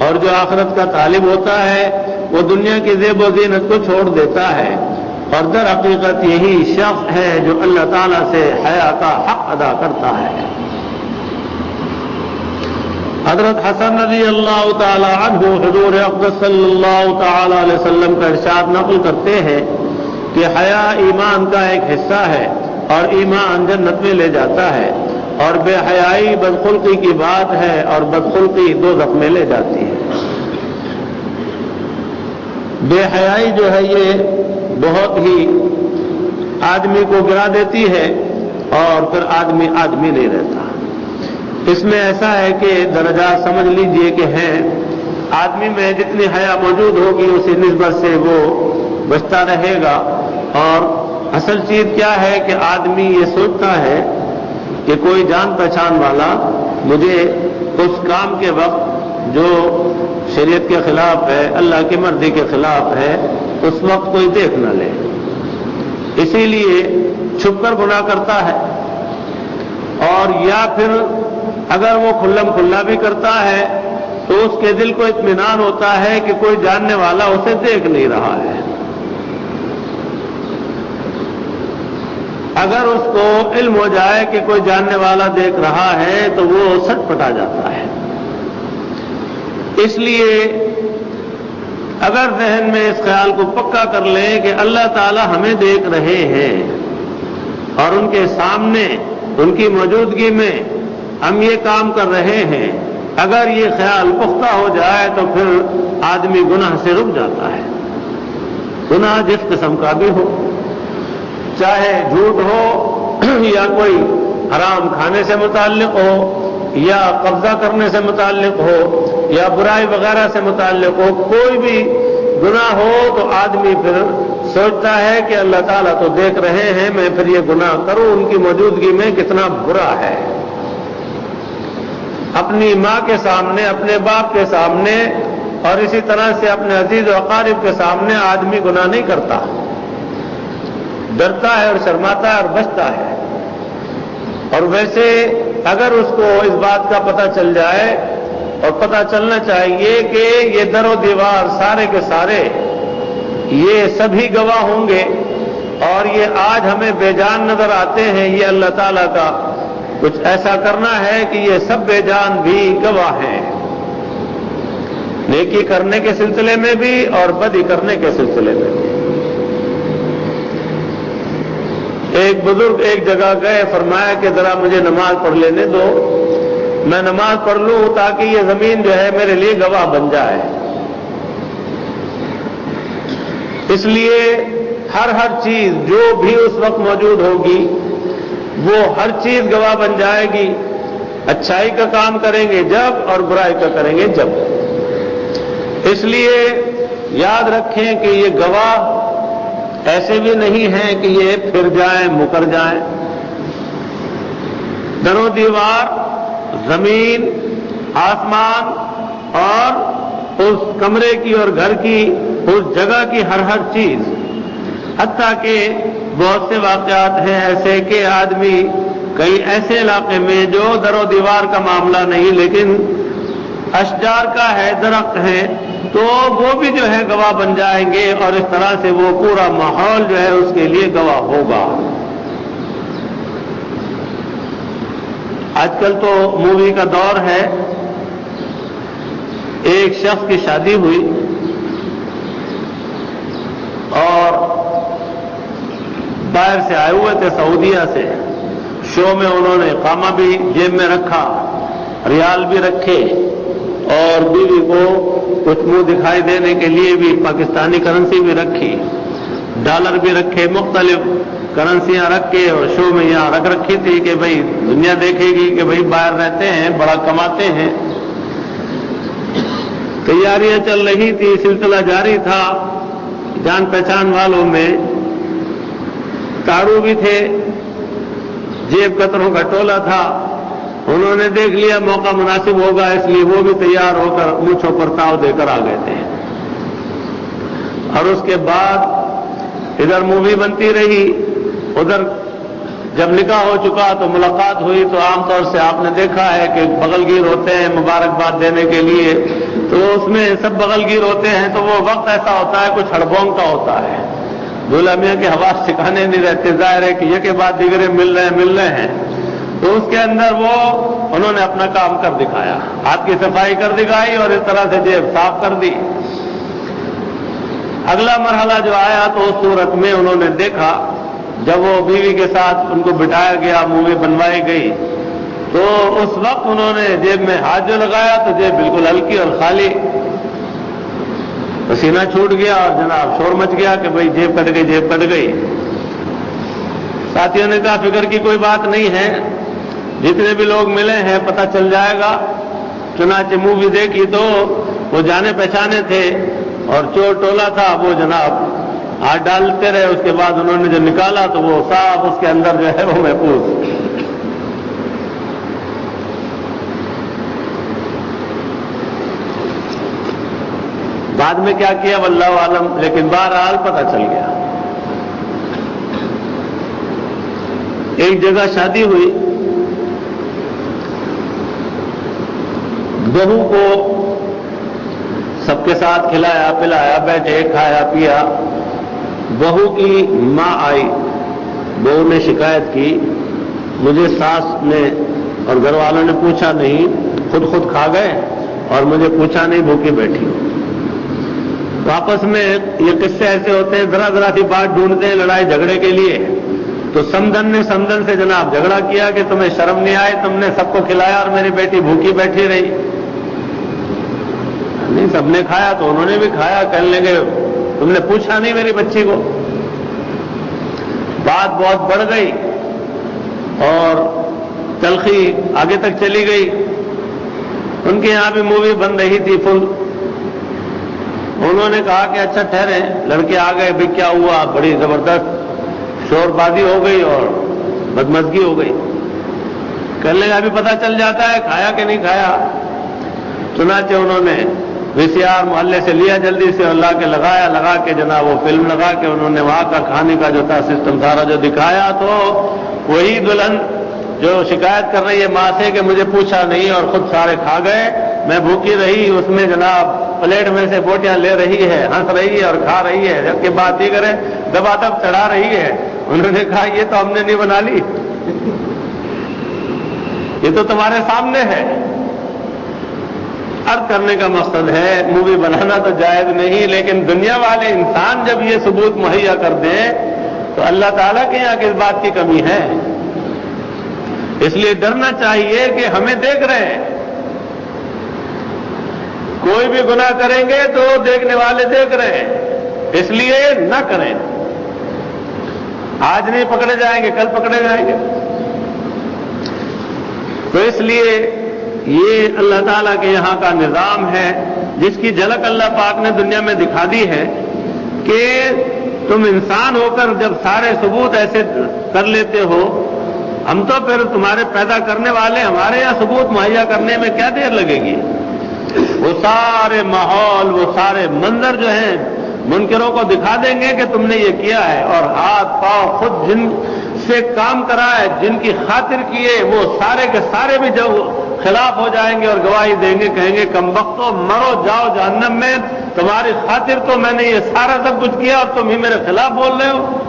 A: اور جو آخرت کا طالب ہوتا ہے وہ دنیا کی زیب و زینت کو چھوڑ دیتا ہے. اور در حقیقت یہی شخص ہے جو اللہ تعالیٰ سے حیا کا حق ادا کرتا ہے. حضرت حسن رضی اللہ تعالی عنہ حضور اقدس صلی اللہ تعالی علیہ وسلم کا ارشاد نقل کرتے ہیں کہ حیا ایمان کا ایک حصہ ہے اور ایمان جنت میں لے جاتا ہے، اور بے حیائی بدخلقی کی بات ہے اور بدخلقی دوزخ میں لے جاتی ہے. بے حیائی جو ہے یہ بہت ہی آدمی کو گرا دیتی ہے اور پھر آدمی نہیں رہتا. اس میں ایسا ہے کہ درجات سمجھ لیجئے کہ ہیں، آدمی میں جتنی حیا موجود ہوگی اسی نسبت سے وہ بچتا رہے گا. اور اصل چیز کیا ہے کہ آدمی یہ سوچتا ہے کہ کوئی جان پہچان والا مجھے اس کام کے وقت جو شریعت کے خلاف ہے، اللہ کی مرضی کے خلاف ہے، اس وقت کوئی دیکھ نہ لے، اسی لیے چھپ کر گناہ کرتا ہے. اور یا پھر اگر وہ کھلم کھلا بھی کرتا ہے تو اس کے دل کو اطمینان ہوتا ہے کہ کوئی جاننے والا اسے دیکھ نہیں رہا ہے. اگر اس کو علم ہو جائے کہ کوئی جاننے والا دیکھ رہا ہے تو وہ سٹ پٹا جاتا ہے. اس لیے اگر ذہن میں اس خیال کو پکا کر لیں کہ اللہ تعالی ہمیں دیکھ رہے ہیں اور ان کے سامنے ان کی موجودگی میں ہم یہ کام کر رہے ہیں، اگر یہ خیال پختہ ہو جائے تو پھر آدمی گناہ سے رک جاتا ہے. گناہ جس قسم کا بھی ہو، چاہے جھوٹ ہو یا کوئی حرام کھانے سے متعلق ہو یا قبضہ کرنے سے متعلق ہو یا برائی وغیرہ سے متعلق ہو، کوئی بھی گناہ ہو تو آدمی پھر سوچتا ہے کہ اللہ تعالیٰ تو دیکھ رہے ہیں، میں پھر یہ گناہ کروں ان کی موجودگی میں کتنا برا ہے. اپنی ماں کے سامنے، اپنے باپ کے سامنے اور اسی طرح سے اپنے عزیز و اقارب کے سامنے آدمی گناہ نہیں کرتا، ڈرتا ہے اور شرماتا ہے اور بچتا ہے. اور ویسے اگر اس کو اس بات کا پتہ چل جائے، اور پتہ چلنا چاہیے کہ یہ در و دیوار سارے کے سارے یہ سبھی گواہ ہوں گے اور یہ آج ہمیں بے جان نظر آتے ہیں، یہ اللہ تعالیٰ کا کچھ ایسا کرنا ہے کہ یہ سب بے جان بھی گواہ ہیں، نیکی کرنے کے سلسلے میں بھی اور بدی کرنے کے سلسلے میں بھی. ایک بزرگ ایک جگہ گئے، فرمایا کہ ذرا مجھے نماز پڑھ لینے دو، میں نماز پڑھ لوں تاکہ یہ زمین جو ہے میرے لیے گواہ بن جائے. اس لیے ہر چیز جو بھی اس وقت موجود ہوگی وہ ہر چیز گواہ بن جائے گی. اچھائی کا کام کریں گے جب اور برائی کا کریں گے جب. اس لیے یاد رکھیں کہ یہ گواہ ایسے بھی نہیں ہیں کہ یہ پھر جائیں مکر جائیں. در و دیوار، زمین، آسمان اور اس کمرے کی اور گھر کی، اس جگہ کی ہر چیز، حتیٰ کہ بہت سے واقعات ہیں ایسے کہ آدمی کئی ایسے علاقے میں جو در و دیوار کا معاملہ نہیں لیکن اشجار کا ہے، درخت ہے، تو وہ بھی جو ہے گواہ بن جائیں گے اور اس طرح سے وہ پورا ماحول جو ہے اس کے لیے گواہ ہوگا. آج کل تو مووی کا دور ہے. ایک شخص کی شادی ہوئی اور باہر سے آئے ہوئے تھے سعودیہ سے. شو میں انہوں نے اقامہ بھی جیب میں رکھا، ریال بھی رکھے اور بیوی کو کچھ منہ دکھائی دینے کے لیے بھی پاکستانی کرنسی بھی رکھی، ڈالر بھی رکھے، مختلف کرنسیاں رکھ کے اور شو میں یہاں رکھ رکھی تھی کہ بھئی دنیا دیکھے گی کہ بھئی باہر رہتے ہیں، بڑا کماتے ہیں. تیاریاں چل رہی تھی، سلسلہ جاری تھا. جان پہچان والوں میں تاڑو بھی تھے، جیب کتروں کا ٹولہ تھا. انہوں نے دیکھ لیا موقع مناسب ہوگا، اس لیے وہ بھی تیار ہو کر مونچھوں پر تاؤ دے کر آ گئے تھے. اور اس کے بعد ادھر مووی بنتی رہی، ادھر جب نکاح ہو چکا تو ملاقات ہوئی. تو عام طور سے آپ نے دیکھا ہے کہ بغل گیر ہوتے ہیں مبارکباد دینے کے لیے، تو اس میں سب بغل گیر ہوتے ہیں. تو وہ وقت ایسا ہوتا ہے کچھ ہڑبونگ کا ہوتا ہے، دولہا میاں کے حواس ٹھکانے نہیں رہتے. ظاہر ہے کہ یہ کے بعد دیگرے مل رہے ہیں. تو اس کے اندر انہوں نے اپنا کام کر دکھایا، ہاتھ کی صفائی کر دکھائی اور اس طرح سے جیب صاف کر دی. اگلا مرحلہ جو آیا تو اس صورت میں انہوں نے دیکھا جب وہ بیوی کے ساتھ ان کو بٹھایا گیا، مووی بنوائی گئی، تو اس وقت انہوں نے جیب میں ہاتھ جو لگایا تو جیب بالکل ہلکی اور خالی. پسینہ چھوٹ گیا اور جناب شور مچ گیا کہ بھئی جیب کٹ گئی، جیب کٹ گئی. ساتھیوں نے کہا فکر کی کوئی بات نہیں ہے، جتنے بھی لوگ ملے ہیں پتہ چل جائے گا. چنانچہ مووی دیکھی تو وہ جانے پہچانے تھے اور چور ٹولہ تھا، وہ جناب ہاتھ ڈالتے رہے. اس کے بعد انہوں نے جو نکالا تو وہ صاف اس کے اندر جو ہے وہ محفوظ. بعد میں کیا کیا واللہ عالم، لیکن بہرحال پتہ چل گیا. ایک جگہ شادی ہوئی، بہو کو سب کے ساتھ کھلایا پلایا، بیٹھے کھایا پیا، بہو کی ماں آئی، بہو نے شکایت کی، مجھے ساس نے اور گھر والوں نے پوچھا نہیں، خود کھا گئے اور مجھے پوچھا نہیں، بھوکی بیٹھی۔ آپس میں یہ قصے ایسے ہوتے ہیں، ذرا سی بات ڈھونڈتے ہیں لڑائی جھگڑے کے لیے۔ تو سمدن نے سمدن سے جناب جھگڑا کیا کہ تمہیں شرم نہیں آئی، تم نے سب کو کھلایا اور میری بیٹی بھوکی بیٹھی رہی۔ نہیں، سب نے کھایا تو انہوں نے بھی کھایا، کہنے لگے تم نے پوچھا نہیں میری بچی کو۔ بات بہت بڑھ گئی اور تلخی آگے تک چلی گئی۔ ان کے یہاں بھی مووی بن رہی تھی فل۔ انہوں نے کہا کہ اچھا ٹھہرے، لڑکے آ گئے، بھی کیا ہوا؟ بڑی زبردست شور بازی ہو گئی اور بدمزگی ہو گئی۔ کہنے لگا ابھی پتہ چل جاتا ہے کھایا کہ نہیں کھایا۔ چنانچہ انہوں نے وی سی آر محلے سے لیا جلدی سے اور لگا کے جناب وہ فلم لگا کے انہوں نے وہاں کا کھانے کا جو تھا سسٹم سارا جو دکھایا، تو وہی دلہن جو شکایت کر رہی ہے ماں سے کہ مجھے پوچھا نہیں اور خود سارے کھا گئے، میں بھوکی رہی، اس میں جناب پلیٹ میں سے بوٹیاں لے رہی ہے، ہنس رہی ہے اور کھا رہی ہے، جبکہ بات ہی کرے دبا دب چڑھا رہی ہے۔ انہوں نے کہا یہ تو ہم نے نہیں بنا لی، یہ تو تمہارے سامنے ہے۔ عرض کرنے کا مقصد ہے مووی بنانا تو جائز نہیں، لیکن دنیا والے انسان جب یہ ثبوت مہیا کر دیں تو اللہ تعالیٰ کے یہاں کس بات کی کمی ہے؟ اس لیے ڈرنا چاہیے کہ ہمیں دیکھ رہے ہیں۔ کوئی بھی گناہ کریں گے تو دیکھنے والے دیکھ رہے ہیں، اس لیے نہ کریں۔ آج نہیں پکڑے جائیں گے، کل پکڑے جائیں گے۔ تو اس لیے یہ اللہ تعالیٰ کے یہاں کا نظام ہے، جس کی جھلک اللہ پاک نے دنیا میں دکھا دی ہے کہ تم انسان ہو کر جب سارے ثبوت ایسے کر لیتے ہو، ہم تو پھر تمہارے پیدا کرنے والے ہمارے یہاں ثبوت مہیا کرنے میں کیا دیر لگے گی؟ وہ سارے ماحول، وہ سارے منظر جو ہیں منکروں کو دکھا دیں گے کہ تم نے یہ کیا ہے، اور ہاتھ پاؤں خود جن سے کام کرا ہے، جن کی خاطر کیے، وہ سارے کے سارے بھی جو خلاف ہو جائیں گے اور گواہی دیں گے، کہیں گے کم بختو، مرو جاؤ جہنم میں، تمہاری خاطر تو میں نے یہ سارا سب کچھ کیا اور تم ہی میرے خلاف بول رہے ہو۔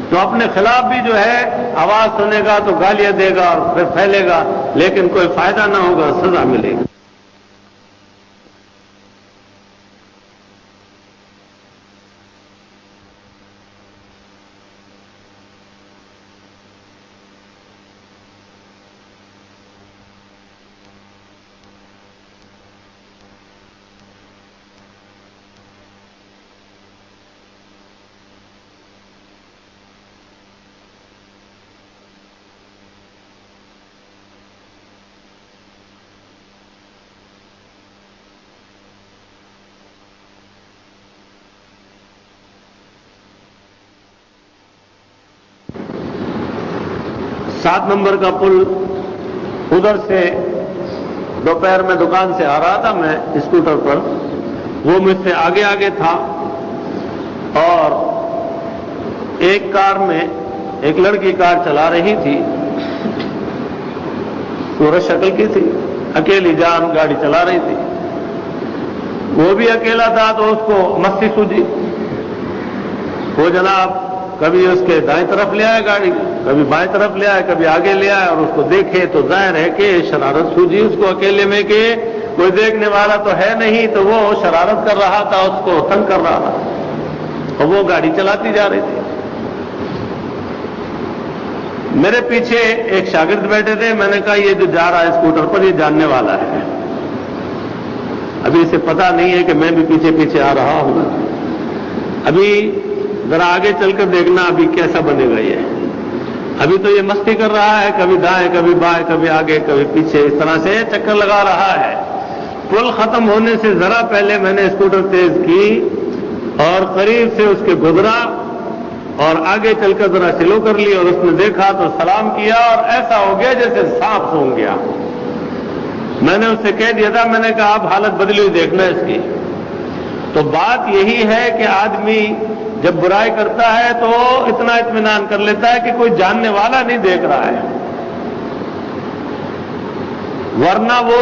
A: تو اپنے خلاف بھی جو ہے آواز سنے گا تو گالیاں دے گا اور پھر پھیلے گا، لیکن کوئی فائدہ نہ ہوگا، سزا ملے گی۔ سات نمبر کا پل، ادھر سے دوپہر میں دکان سے آ رہا تھا میں اسکوٹر پر، وہ مجھ سے آگے آگے تھا اور ایک کار میں ایک لڑکی کار چلا رہی تھی، سورج شکل کی تھی، اکیلی جان گاڑی چلا رہی تھی، وہ بھی اکیلا تھا تو اس کو مستی سوجی، وہ جناب کبھی اس کے دائیں طرف لے آئے گاڑی، کبھی بائیں طرف لے آئے، کبھی آگے لے آئے، اور اس کو دیکھے تو ظاہر ہے کہ شرارت سوجی اس کو اکیلے میں کہ کوئی دیکھنے والا تو ہے نہیں، تو وہ شرارت کر رہا تھا، اس کو تنگ کر رہا تھا اور وہ گاڑی چلاتی جا رہی تھی۔ میرے پیچھے ایک شاگرد بیٹھے تھے، میں نے کہا یہ جو جا رہا ہے اسکوٹر پر یہ جاننے والا ہے، ابھی اسے پتا نہیں ہے کہ میں بھی پیچھے پیچھے آ رہا ہوں، ابھی ذرا آگے چل کر دیکھنا ابھی کیسا بنے گا یہ، ابھی تو یہ مستی کر رہا ہے، کبھی دائیں کبھی بائیں، کبھی آگے کبھی پیچھے، اس طرح سے چکر لگا رہا ہے۔ پل ختم ہونے سے ذرا پہلے میں نے اسکوٹر تیز کی اور قریب سے اس کے گزرا اور آگے چل کر ذرا سلو کر لی، اور اس نے دیکھا تو سلام کیا اور ایسا ہو گیا جیسے سانپ سونگ گیا۔ میں نے اس سے کہہ دیا تھا، میں نے کہا آپ حالت بدلی ہوئی دیکھنا اس کی۔ تو بات یہی ہے کہ آدمی جب برائی کرتا ہے تو اتنا اطمینان کر لیتا ہے کہ کوئی جاننے والا نہیں دیکھ رہا ہے، ورنہ وہ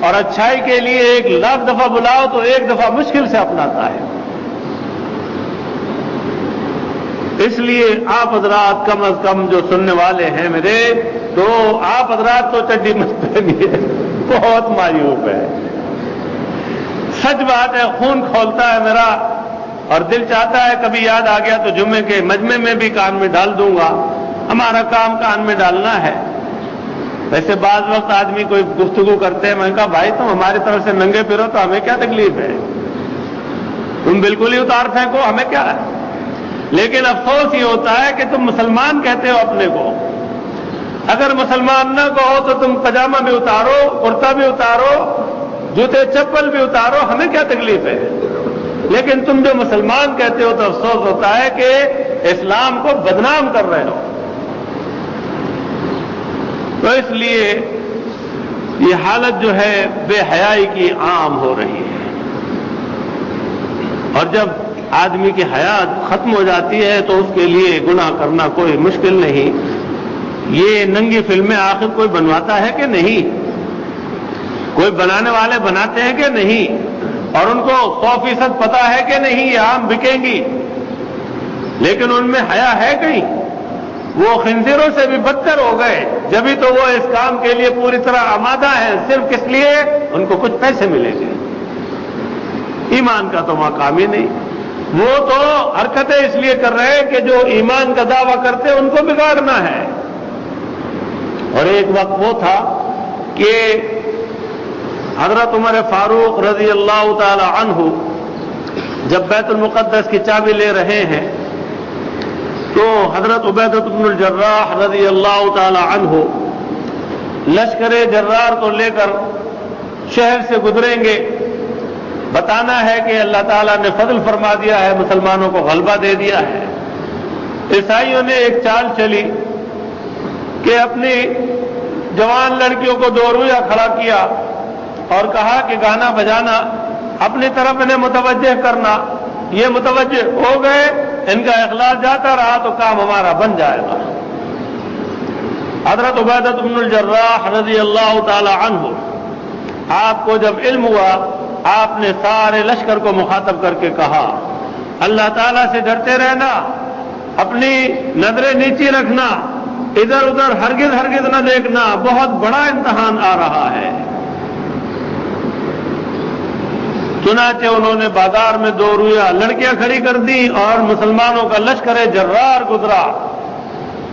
A: اور اچھائی کے لیے 1,00,000 دفعہ بلاؤ تو 1 دفعہ مشکل سے اپناتا ہے۔ اس لیے آپ حضرات کم از کم جو سننے والے ہیں میرے، تو آپ حضرات تو چڈی مت پہنیے، بہت مایوب ہے۔ سچ بات ہے، خون کھولتا ہے میرا، اور دل چاہتا ہے کبھی یاد آ گیا تو جمعے کے مجمع میں بھی کان میں ڈال دوں گا۔ ہمارا کام کان میں ڈالنا ہے۔ ویسے بعض وقت آدمی کوئی گفتگو کرتے ہیں، میں نے کہا بھائی تم ہماری طرف سے ننگے پھرو تو ہمیں کیا تکلیف ہے، تم بالکل ہی اتار پھینکو، ہمیں کیا ہے۔ لیکن افسوس یہ ہوتا ہے کہ تم مسلمان کہتے ہو اپنے کو، اگر مسلمان نہ کہو تو تم پاجامہ بھی اتارو، کرتا بھی اتارو، جوتے چپل بھی اتارو، ہمیں کیا تکلیف ہے۔ لیکن تم جو مسلمان کہتے ہو تو افسوس ہوتا ہے کہ اسلام کو بدنام کر رہے ہو۔ تو اس لیے یہ حالت جو ہے بے حیائی کی عام ہو رہی ہے، اور جب آدمی کی حیات ختم ہو جاتی ہے تو اس کے لیے گناہ کرنا کوئی مشکل نہیں۔ یہ ننگی فلمیں آخر کوئی بنواتا ہے کہ نہیں؟ کوئی بنانے والے بناتے ہیں کہ نہیں؟ اور ان کو 100% پتا ہے کہ نہیں یہ عام بکیں گی، لیکن ان میں حیا ہے کہیں؟ وہ خنزیروں سے بھی بدتر ہو گئے، جبھی تو وہ اس کام کے لیے پوری طرح آمادہ ہیں، صرف کس لیے؟ ان کو کچھ پیسے ملیں گے۔ ایمان کا تو مقام ہی نہیں۔ وہ تو حرکتیں اس لیے کر رہے ہیں کہ جو ایمان کا دعویٰ کرتے ان کو بگاڑنا ہے۔ اور ایک وقت وہ تھا کہ حضرت عمر فاروق رضی اللہ تعالی عنہ جب بیت المقدس کی چابی لے رہے ہیں تو حضرت عبیدہ بن الجراح رضی اللہ تعالی عنہ لشکر جرار کو لے کر شہر سے گزریں گے، بتانا ہے کہ اللہ تعالیٰ نے فضل فرما دیا ہے، مسلمانوں کو غلبہ دے دیا ہے۔ عیسائیوں نے ایک چال چلی کہ اپنی جوان لڑکیوں کو 2 رویہ کھڑا کیا اور کہا کہ گانا بجانا اپنی طرف انہیں متوجہ کرنا، یہ متوجہ ہو گئے، ان کا اخلاص جاتا رہا تو کام ہمارا بن جائے گا۔ حضرت عبیدہ بن الجراح رضی اللہ تعالی عنہ، آپ کو جب علم ہوا آپ نے سارے لشکر کو مخاطب کر کے کہا اللہ تعالیٰ سے ڈرتے رہنا، اپنی نظریں نیچی رکھنا، ادھر ادھر ہرگز ہرگز نہ دیکھنا، بہت بڑا امتحان آ رہا ہے۔ چنانچہ انہوں نے بازار میں 2 رویہ لڑکیاں کھڑی کر دی اور مسلمانوں کا لشکر جرار گزرا۔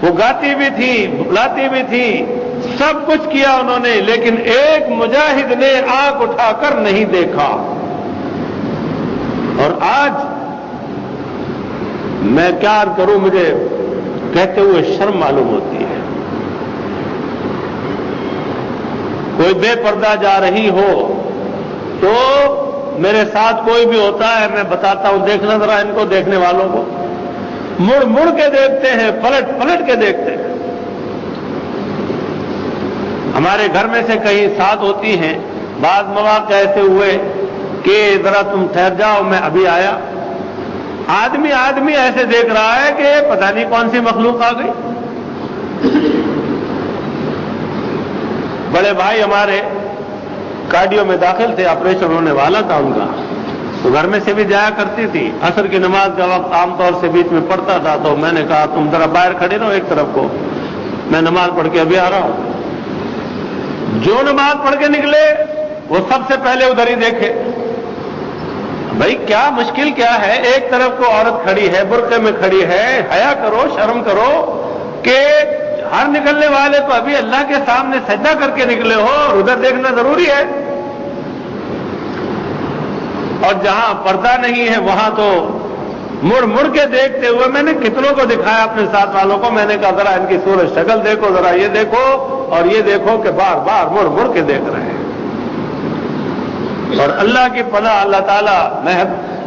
A: وہ گاتی بھی تھی، بلاتی بھی تھی، سب کچھ کیا انہوں نے، لیکن ایک مجاہد نے آنکھ اٹھا کر نہیں دیکھا۔ اور آج میں کیا کروں، مجھے کہتے ہوئے شرم معلوم ہوتی ہے۔ کوئی بے پردہ جا رہی ہو تو میرے ساتھ کوئی بھی ہوتا ہے، میں بتاتا ہوں دیکھنا ذرا ان کو، دیکھنے والوں کو، مڑ مڑ کے دیکھتے ہیں، پلٹ پلٹ کے دیکھتے ہیں۔ ہمارے گھر میں سے کہیں ساتھ ہوتی ہیں، بعض مواقع ایسے ہوئے کہ ذرا تم ٹھہر جاؤ میں ابھی آیا، آدمی ایسے دیکھ رہا ہے کہ پتہ نہیں کون سی مخلوق آ گئی۔ بڑے بھائی ہمارے کارڈیو میں داخل تھے، آپریشن ہونے والا تھا ان کا، تو گھر میں سے بھی جایا کرتی تھی، عصر کی نماز کا وقت عام طور سے بیچ میں پڑتا تھا، تو میں نے کہا تم ذرا باہر کھڑے رہو ایک طرف کو، میں نماز پڑھ کے ابھی آ رہا ہوں۔ جو نماز پڑھ کے نکلے وہ سب سے پہلے ادھر ہی دیکھے۔ بھائی کیا مشکل کیا ہے، ایک طرف کو عورت کھڑی ہے، برقعے میں کھڑی ہے، حیا کرو، شرم کرو، کہ ہر نکلنے والے کو ابھی اللہ کے سامنے سجدہ کر کے نکلے ہو اور ادھر دیکھنا ضروری ہے۔ اور جہاں پردہ نہیں ہے وہاں تو مڑ مڑ کے دیکھتے ہوئے، میں نے کتنوں کو دکھایا اپنے ساتھ والوں کو، میں نے کہا ذرا ان کی صورت شکل دیکھو، ذرا یہ دیکھو اور یہ دیکھو کہ بار بار مڑ مڑ کے دیکھ رہے ہیں۔ اور اللہ کی پناہ اللہ تعالیٰ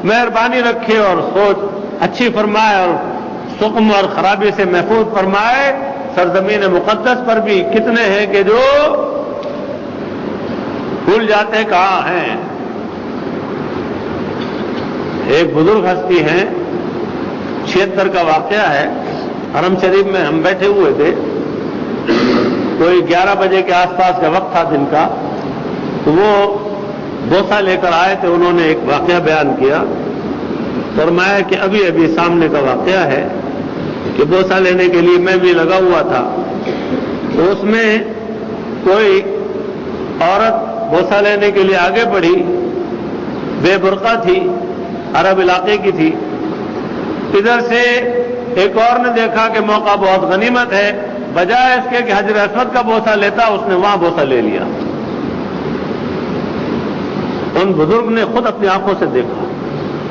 A: مہربانی رکھے اور سوچ اچھی فرمائے اور سقم اور خرابی سے محفوظ فرمائے۔ سرزمین مقدس پر بھی کتنے ہیں کہ جو بھول جاتے کہاں ہیں۔ ایک بزرگ ہستی ہیں، 76 کا واقعہ ہے، حرم شریف میں ہم بیٹھے ہوئے تھے، کوئی 11 بجے کے آس پاس کا وقت تھا دن کا، تو وہ بوسہ لے کر آئے تھے، انہوں نے ایک واقعہ بیان کیا، فرمایا کہ ابھی ابھی سامنے کا واقعہ ہے کہ بوسہ لینے کے لیے میں بھی لگا ہوا تھا، تو اس میں کوئی عورت بوسہ لینے کے لیے آگے بڑھی، بے برقع تھی، عرب علاقے کی تھی۔ ادھر سے ایک اور نے دیکھا کہ موقع بہت غنیمت ہے، بجائے اس کے کہ حجر اسود کا بوسہ لیتا، اس نے وہاں بوسہ لے لیا۔ ان بزرگ نے خود اپنی آنکھوں سے دیکھا،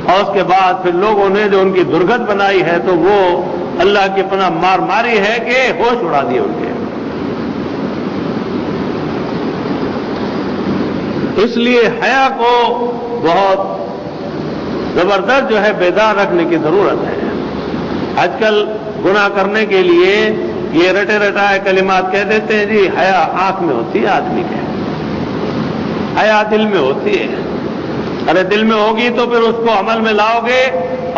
A: اور اس کے بعد پھر لوگوں نے جو ان کی درگت بنائی ہے تو وہ اللہ کی پناہ مار ماری ہے کہ ہوش اڑا دیے ان کے۔ اس لیے حیا کو بہت زبردست جو ہے بیدار رکھنے کی ضرورت ہے۔ آج کل گناہ کرنے کے لیے یہ رٹے رٹائے کلمات کہہ دیتے ہیں، جی حیا آنکھ میں ہوتی ہے آدمی کے، حیا دل میں ہوتی ہے۔ ارے دل میں ہوگی تو پھر اس کو عمل میں لاؤ گے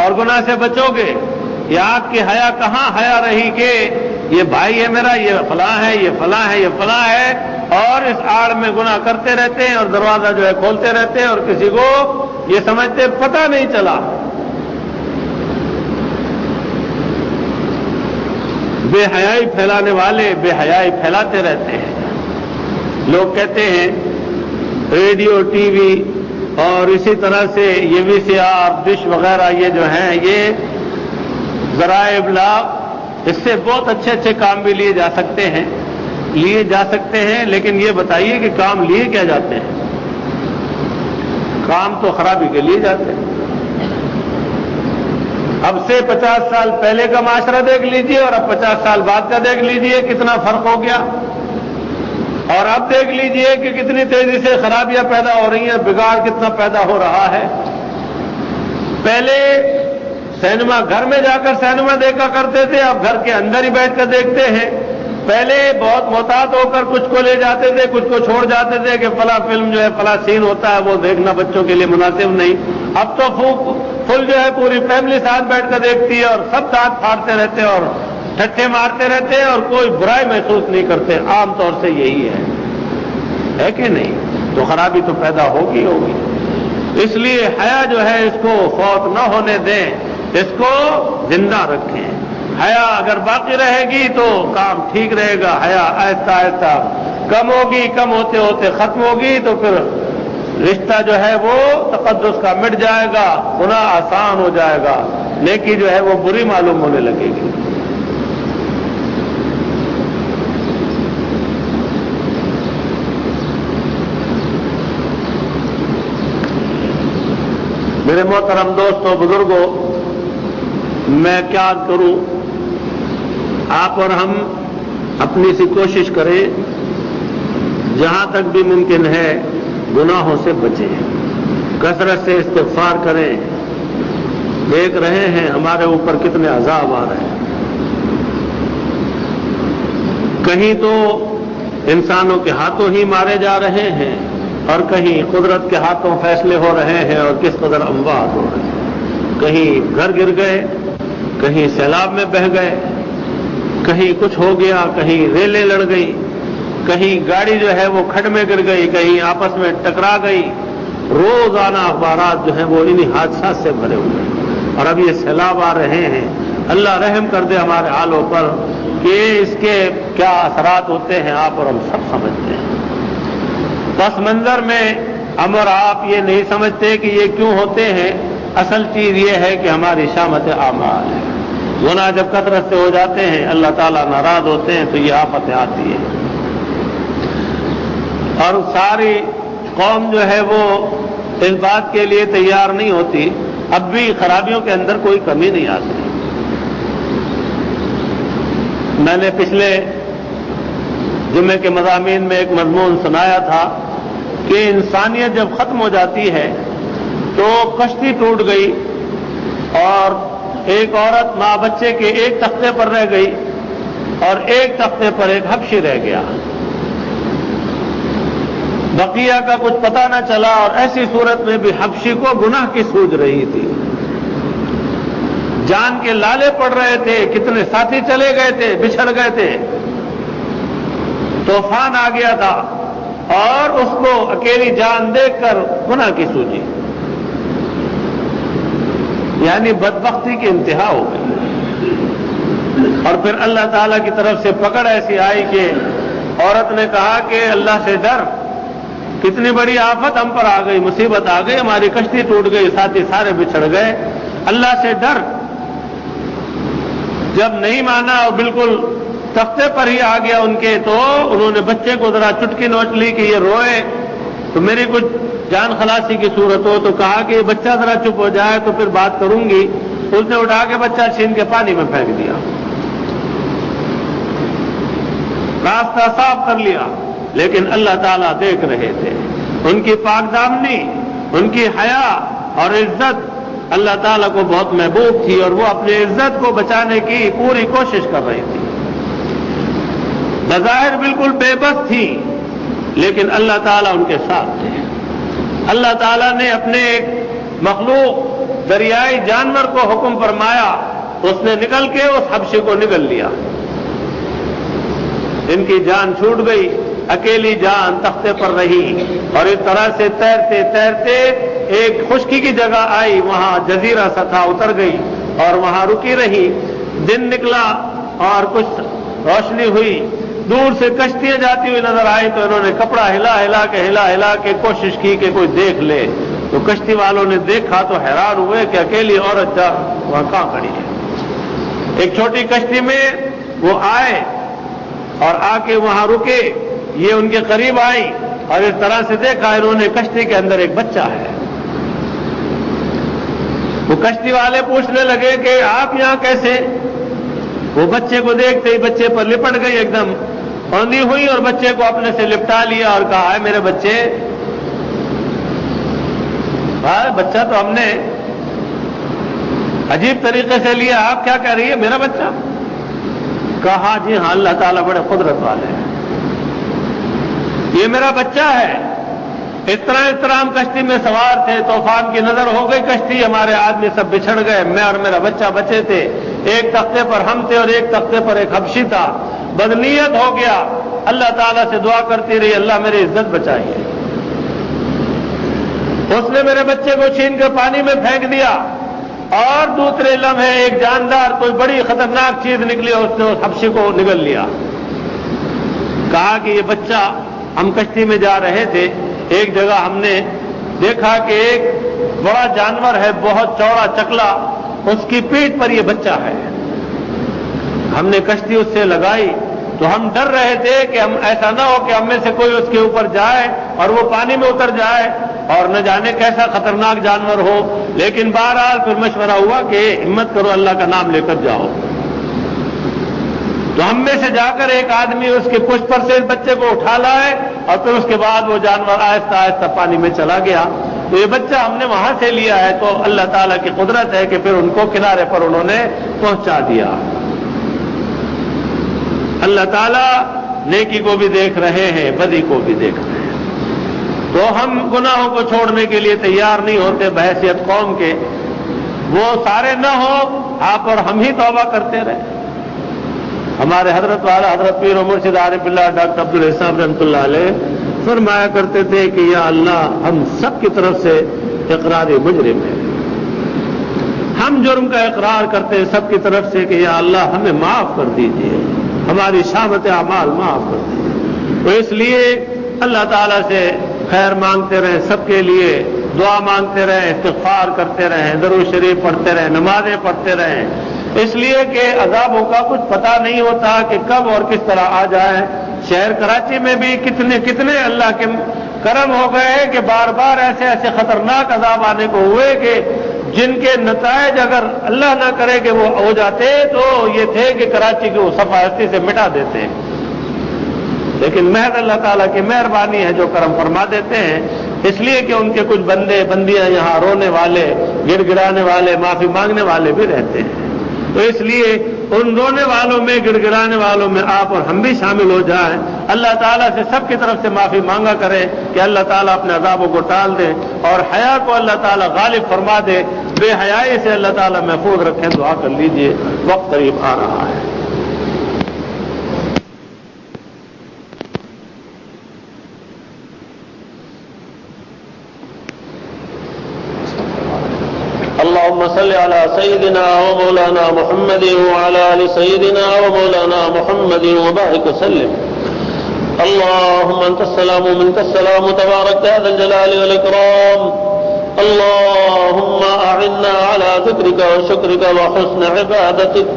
A: اور گناہ سے بچو گے۔ یہ آنکھ کی حیا کہاں حیا رہی کہ یہ بھائی ہے میرا، یہ فلاں ہے، یہ فلاں ہے، یہ فلاں ہے، اور اس آڑ میں گناہ کرتے رہتے ہیں اور دروازہ جو ہے کھولتے رہتے ہیں اور کسی کو یہ سمجھتے پتہ نہیں چلا۔ بے حیائی پھیلانے والے بے حیائی پھیلاتے رہتے ہیں۔ لوگ کہتے ہیں ریڈیو، ٹی وی اور اسی طرح سے یہ وی سی آر، ڈش وغیرہ یہ جو ہیں یہ ذرائع ابلاغ، اس سے بہت اچھے اچھے کام بھی لیے جا سکتے ہیں، لیکن یہ بتائیے کہ کام لیے کیا جاتے ہیں؟ کام تو خرابی کے لیے جاتے ہیں۔ اب سے 50 سال پہلے کا معاشرہ دیکھ لیجئے اور اب 50 سال بعد کا دیکھ لیجئے، کتنا فرق ہو گیا۔ اور اب دیکھ لیجئے کہ کتنی تیزی سے خرابیاں پیدا ہو رہی ہیں، بگاڑ کتنا پیدا ہو رہا ہے۔ پہلے سینما گھر میں جا کر سینما دیکھا کرتے تھے، اب گھر کے اندر ہی بیٹھ کر دیکھتے ہیں۔ پہلے بہت محتاط ہو کر کچھ کو لے جاتے تھے، کچھ کو چھوڑ جاتے تھے کہ فلاں فلم جو ہے فلاں سین ہوتا ہے وہ دیکھنا بچوں کے لیے مناسب نہیں۔ اب تو فل جو ہے پوری فیملی ساتھ بیٹھ کر دیکھتی ہے اور سب دانت پھاڑتے رہتے ہیں اور ٹھٹے مارتے رہتے ہیں اور کوئی برائی محسوس نہیں کرتے۔ عام طور سے یہی ہے کہ نہیں؟ تو خرابی تو پیدا ہوگی۔ اس لیے حیا جو ہے اس کو فوت نہ ہونے دیں، اس کو زندہ رکھیں۔ حیا اگر باقی رہے گی تو کام ٹھیک رہے گا۔ حیا آہستہ آہستہ کم ہوگی، کم ہوتے ہوتے ختم ہوگی تو پھر رشتہ جو ہے وہ تقدس کا مٹ جائے گا، گناہ آسان ہو جائے گا، نیکی جو ہے وہ بری معلوم ہونے لگے گی۔ میرے محترم دوستوں، بزرگوں، میں کیا کروں؟ آپ اور ہم اپنی سی کوشش کریں، جہاں تک بھی ممکن ہے گناہوں سے بچیں، کثرت سے استغفار کریں۔ دیکھ رہے ہیں ہمارے اوپر کتنے عذاب آ رہے ہیں، کہیں تو انسانوں کے ہاتھوں ہی مارے جا رہے ہیں اور کہیں قدرت کے ہاتھوں فیصلے ہو رہے ہیں اور کس قدر اموات ہو رہے ہیں۔ کہیں گھر گر گئے، کہیں سیلاب میں بہہ گئے، کہیں کچھ ہو گیا، کہیں ریلیں لڑ گئی، کہیں گاڑی جو ہے وہ کھڈ میں گر گئی، کہیں آپس میں ٹکرا گئی۔ روزانہ اخبارات جو ہیں وہ انہی حادثات سے بھرے ہوئے ہیں، اور اب یہ سیلاب آ رہے ہیں۔ اللہ رحم کر دے ہمارے حالوں پر کہ اس کے کیا اثرات ہوتے ہیں آپ اور ہم سب سمجھتے ہیں۔ پس منظر میں ہم اور آپ یہ نہیں سمجھتے کہ یہ کیوں ہوتے ہیں۔ اصل چیز یہ ہے کہ ہماری شامت اعمال ہے۔ گناہ جب کثرت سے ہو جاتے ہیں، اللہ تعالیٰ ناراض ہوتے ہیں تو یہ آفتیں آتی ہیں، اور ساری قوم جو ہے وہ اس بات کے لیے تیار نہیں ہوتی۔ اب بھی خرابیوں کے اندر کوئی کمی نہیں آتی۔ میں نے پچھلے جمعے کے مضامین میں ایک مضمون سنایا تھا کہ انسانیت جب ختم ہو جاتی ہے تو کشتی ٹوٹ گئی اور ایک عورت ماں بچے کے ایک تختے پر رہ گئی اور ایک تختے پر ایک حبشی رہ گیا۔ بقیہ کا کچھ پتہ نہ چلا، اور ایسی صورت میں بھی حبشی کو گناہ کی سوج رہی تھی، جان کے لالے پڑ رہے تھے، کتنے ساتھی چلے گئے تھے، بچھڑ گئے تھے، طوفان آ گیا تھا، اور اس کو اکیلی جان دیکھ کر گناہ کی سوچی، یعنی بدبختی کی انتہا ہو گئی۔ اور پھر اللہ تعالیٰ کی طرف سے پکڑ ایسی آئی کہ عورت نے کہا کہ اللہ سے ڈر، کتنی بڑی آفت ہم پر آ گئی، مصیبت آ گئی، ہماری کشتی ٹوٹ گئی، ساتھی سارے بچھڑ گئے، اللہ سے ڈر۔ جب نہیں مانا اور بالکل تختے پر ہی آ گیا ان کے، تو انہوں نے بچے کو ذرا چٹکی نوچ لی کہ یہ روئے تو میری کچھ جان خلاصی کی صورت ہو، تو کہا کہ یہ بچہ ذرا چپ ہو جائے تو پھر بات کروں گی۔ اس نے اٹھا کے بچہ چھین کے پانی میں پھینک دیا، راستہ صاف کر لیا، لیکن اللہ تعالیٰ دیکھ رہے تھے۔ ان کی پاک دامنی، ان کی حیا اور عزت اللہ تعالیٰ کو بہت محبوب تھی، اور وہ اپنی عزت کو بچانے کی پوری کوشش کر رہی تھی۔ بظاہر بالکل بے بس تھی، لیکن اللہ تعالیٰ ان کے ساتھ تھے۔ اللہ تعالیٰ نے اپنے ایک مخلوق دریائی جانور کو حکم فرمایا، اس نے نکل کے اس حبشی کو نگل لیا، ان کی جان چھوٹ گئی، اکیلی جان تختے پر رہی، اور اس طرح سے تیرتے تیرتے ایک خشکی کی جگہ آئی، وہاں جزیرہ سا تھا، اتر گئی اور وہاں رکی رہی۔ دن نکلا اور کچھ روشنی ہوئی، دور سے کشتیاں جاتی ہوئی نظر آئی، تو انہوں نے کپڑا ہلا کے کوشش کی کہ کوئی دیکھ لے، تو کشتی والوں نے دیکھا تو حیران ہوئے کہ اکیلی عورت وہاں کہاں کھڑی ہے۔ ایک چھوٹی کشتی میں وہ آئے اور آ کے وہاں رکے، یہ ان کے قریب آئی اور اس طرح سے دیکھا، انہوں نے کشتی کے اندر ایک بچہ ہے۔ وہ کشتی والے پوچھنے لگے کہ آپ یہاں کیسے؟ وہ بچے کو دیکھتے ہی بچے پر لپٹ گئی، ایک دم اوندھی ہوئی اور بچے کو اپنے سے لپٹا لیا اور کہا ہے میرے بچے۔ بچہ تو ہم نے عجیب طریقے سے لیا، آپ کیا کہہ رہی ہے میرا بچہ؟ کہا جی ہاں، اللہ تعالیٰ بڑے قدرت والے ہیں، یہ میرا بچہ ہے۔ اس طرح ہم کشتی میں سوار تھے، طوفان کی نظر ہو گئی کشتی، ہمارے آدمی سب بچھڑ گئے، میں اور میرا بچہ بچے تھے، ایک تختے پر ہم تھے اور ایک تختے پر ایک حبشی تھا۔ بدنیت ہو گیا، اللہ تعالیٰ سے دعا کرتی رہی اللہ میری عزت بچائیے۔ اس نے میرے بچے کو چھین کر پانی میں پھینک دیا، اور دوسرے لمحے ایک جاندار کوئی بڑی خطرناک چیز نکلی اور اس نے اس حبشی کو نگل لیا۔ کہا کہ یہ بچہ، ہم کشتی میں جا رہے تھے، ایک جگہ ہم نے دیکھا کہ ایک بڑا جانور ہے، بہت چوڑا چکلا، اس کی پیٹھ پر یہ بچہ ہے۔ ہم نے کشتی اس سے لگائی تو ہم ڈر رہے تھے کہ ہم ایسا نہ ہو کہ ہم میں سے کوئی اس کے اوپر جائے اور وہ پانی میں اتر جائے اور نہ جانے کیسا خطرناک جانور ہو، لیکن بہرحال پھر مشورہ ہوا کہ ہمت کرو، اللہ کا نام لے کر جاؤ۔ تو ہم میں سے جا کر ایک آدمی اس کے پشت پر سے اس بچے کو اٹھا لائے، اور پھر اس کے بعد وہ جانور آہستہ آہستہ پانی میں چلا گیا۔ تو یہ بچہ ہم نے وہاں سے لیا ہے، تو اللہ تعالیٰ کی قدرت ہے کہ پھر ان کو کنارے پر انہوں نے پہنچا دیا۔ اللہ تعالیٰ نیکی کو بھی دیکھ رہے ہیں، بدی کو بھی دیکھ رہے ہیں، تو ہم گناہوں کو چھوڑنے کے لیے تیار نہیں ہوتے بحیثیت قوم کے۔ وہ سارے نہ ہو، آپ اور ہم ہی توبہ کرتے رہے۔ ہمارے حضرت والا حضرت پیر و مرشد عارف اللہ ڈاکٹر عبدالحساب رحمۃ اللہ علیہ فرمایا کرتے تھے کہ یا اللہ، ہم سب کی طرف سے اقرار مجرم ہے، ہم جرم کا اقرار کرتے ہیں سب کی طرف سے کہ یا اللہ ہمیں معاف کر دیجیے، ہماری شامت اعمال معاف کر دیجیے۔ تو اس لیے اللہ تعالیٰ سے خیر مانگتے رہیں، سب کے لیے دعا مانگتے رہیں، استغفار کرتے رہیں، درود شریف پڑھتے رہیں، نمازیں پڑھتے رہیں، اس لیے کہ عذابوں کا کچھ پتہ نہیں ہوتا کہ کب اور کس طرح آ جائیں۔ شہر کراچی میں بھی کتنے اللہ کے کرم ہو گئے کہ بار بار ایسے خطرناک عذاب آنے کو ہوئے کہ جن کے نتائج اگر اللہ نہ کرے کہ وہ ہو جاتے تو یہ تھے کہ کراچی کو صفائی سے مٹا دیتے، لیکن محض اللہ تعالیٰ کی مہربانی ہے جو کرم فرما دیتے ہیں، اس لیے کہ ان کے کچھ بندے بندیاں یہاں رونے والے، گڑ گڑانے والے، معافی مانگنے والے بھی رہتے ہیں۔ تو اس لیے ان رونے والوں میں، گڑ گڑانے والوں میں آپ اور ہم بھی شامل ہو جائیں، اللہ تعالیٰ سے سب کی طرف سے معافی مانگا کریں کہ اللہ تعالیٰ اپنے عذابوں کو ٹال دے اور حیا کو اللہ تعالیٰ غالب فرما دے، بے حیائی سے اللہ تعالیٰ محفوظ رکھیں۔ دعا کر لیجئے، وقت قریب آ رہا ہے۔ على سيدنا ومولانا محمد وعلى آل سيدنا ومولانا محمد وبارك وسلم. اللهم أنت السلام ومنك السلام تبارك يا ذا الجلال والإكرام. اللهم أعنا على ذكرك وشكرك وحسن عبادتك.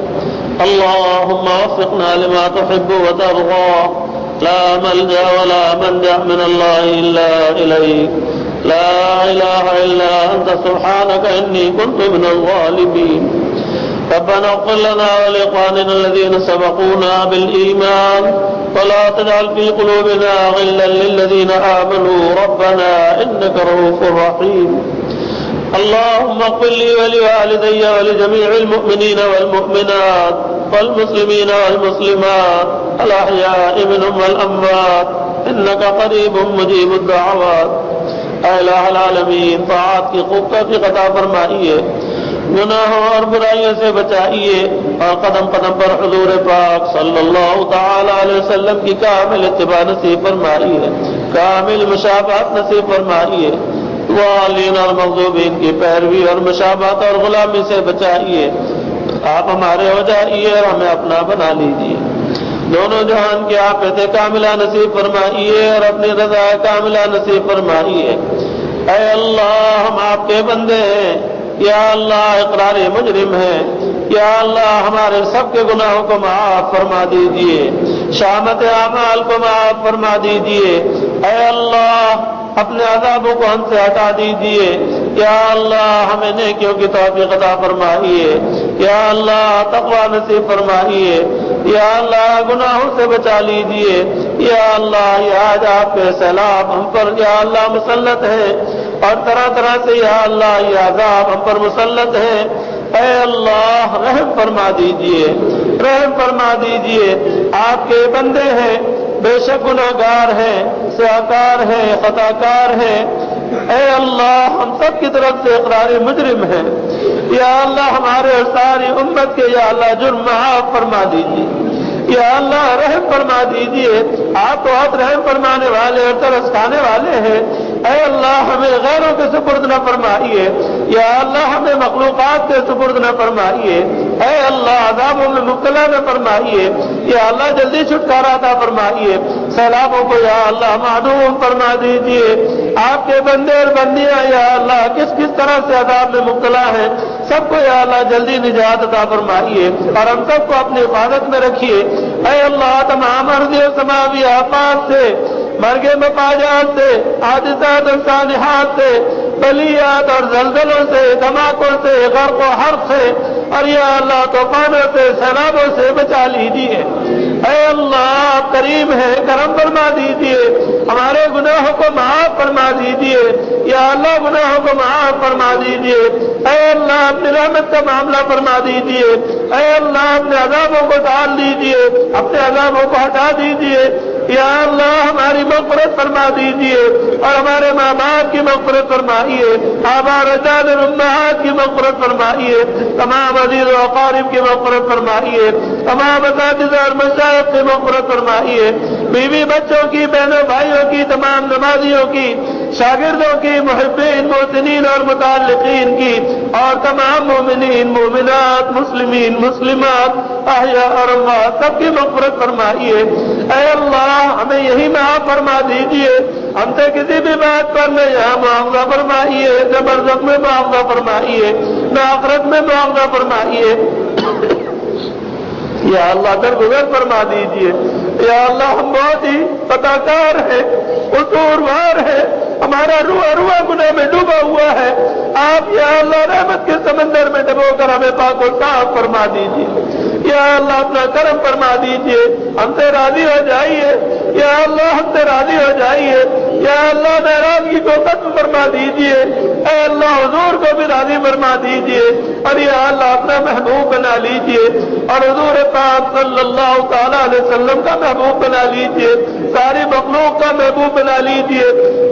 A: اللهم وفقنا لما تحب وترضى. لا ملجأ ولا منجأ من الله إلا إليك. لا إله إلا أنت سبحانك إني كنت من الظالمين. ربنا اغفر لنا ولإخواننا الذين سبقونا بالإيمان ولا تجعل في قلوبنا غلا للذين آمنوا ربنا إنك رؤوف رحيم. اللهم اغفر لي ولوالدي ولجميع المؤمنين والمؤمنات والمسلمين والمسلمات الأحياء منهم والأموات إنك قريب مجيب الدعوات. اے الہ العالمین، طاعات کی خوب توفیق عطا فرمائیے، گناہوں اور برائیوں سے بچائیے، اور قدم قدم پر حضور پاک صلی اللہ تعالی علیہ وسلم کی کامل اتباع نصیب فرمائیے، کامل مشابہت نصیب فرمائیے، والین اور مغضوبین کی پیروی اور مشابہت اور غلامی سے بچائیے. آپ ہمارے ہو جائیے اور ہمیں اپنا بنا لیجیے. دونوں جہان کے آپ کاملہ نصیب فرمائیے اور اپنی رضا کاملہ نصیب فرمائیے. اے اللہ، ہم آپ کے بندے ہیں. یا اللہ، اقرار مجرم ہیں. یا اللہ، ہمارے سب کے گناہوں کو معاف فرما دیجیے، شامت اعمال کو معاف فرما دیجیے. اے اللہ، اپنے عذابوں کو ہم سے ہٹا دیجیے. یا اللہ، ہمیں نیکیوں کی توفیق عطا فرمائیے. یا اللہ، تقوی نصیب فرمائیے. یا اللہ، گناہوں سے بچا لیجیے. یا اللہ، یہ آج آپ کے سیلاب ہم پر یا اللہ مسلط ہے، اور طرح طرح سے یا اللہ یہ عذاب ہم پر مسلط ہے. اے اللہ، رحم فرما دیجیے، رحم فرما دیجیے. آپ کے بندے ہیں، بے شک گناہگار ہیں، سیاکار ہیں، خطاکار ہیں. اے اللہ، ہم سب کی طرف سے اقرار مجرم ہیں. یا اللہ، ہمارے اور ساری امت کے یا اللہ جرم معاف فرما دیجیے. یا اللہ، رحم فرما دیجیے. آپ تو بہت رحم فرمانے والے اور ترس کھانے والے ہیں. اے اللہ، ہمیں غیروں کے سپرد نہ فرمائیے. یا اللہ، ہمیں مخلوقات کے سپرد نہ فرمائیے. اے اللہ، عذابوں میں مبتلا نہ فرمائیے. یا اللہ، جلدی چھٹکارا عطا فرمائیے. سیلابوں کو یا اللہ معدوم فرما دیجیے. آپ کے بندے اور بندیاں یا اللہ کس کس طرح سے عذاب میں مبتلا ہیں، سب کو یا اللہ جلدی نجات عطا فرمائیے، اور ہم سب کو اپنی حفاظت میں رکھیے. اے اللہ، تمام ارضی و سماوی آفات سے، مرگ مفاجات سے، حادثات اور سانحات سے، بلیات اور زلزلوں سے، دھماکوں سے، غرق و حرق سے، اور یا اللہ طوفانوں سے، سیلابوں سے بچا لیجیے. اے اللہ، آپ کریم ہیں، کرم فرما دیجیے. ہمارے گناہوں کو معاف فرما دیجیے. یا اللہ، گناہوں کو معاف فرما دیجیے. اے اللہ، اپنی رحمت کا معاملہ فرما دیجیے. اے اللہ، اپنے عذابوں کو ڈال دیجیے، اپنے عذابوں کو ہٹا دیجیے. یا اللہ، ہماری مغفرت فرما دیجیے، اور ہمارے ماں باپ کی مغفرت فرمائیے، آبا رجال اور امہات کی مغفرت فرمائیے، تمام عزیز و اقارب کی مغفرت فرمائیے، تمام اساتذہ اور مشائخ کی مغفرت فرمائیے، بیوی بچوں کی، بہنوں بھائیوں کی، تمام نمازیوں کی، شاگردوں کی، محبین محسنین اور متعلقین کی، اور تمام مومنین مومنات مسلمین مسلمات احیاء اور اموات سب کی مغفرت فرمائیے. اے اللہ، ہمیں یہی معاف فرما دیجیے. ہم سے کسی بھی بات پر نہ یہاں معاوضہ فرمائیے، نہ برزخ میں معاوضہ فرمائیے، نہ آخرت میں معاوضہ فرمائیے. یا اللہ، درگزر فرما دیجیے. یا اللہ، ہم بہت ہی خطاکار ہیں، قصوروار ہیں، ہمارا روح گناہ میں ڈوبا ہوا ہے. آپ یا اللہ رحمت کے سمندر میں ڈبو کر ہمیں پاک و صاف فرما دیجیے. یا اللہ، اپنا کرم فرما دیجیے، ہم سے راضی ہو جائیے. یا اللہ، ہم سے راضی ہو جائیے. یا اللہ، ناراضگی کو ختم فرما دیجیے. اے اللہ، حضور کو بھی راضی فرما دیجیے، اور یا اللہ اپنا محبوب بنا لیجیے، اور حضور پاک صلی اللہ تعالی علیہ وسلم کا محبوب بنا لیجیے، ساری مخلوق کا محبوب بنا لیجیے.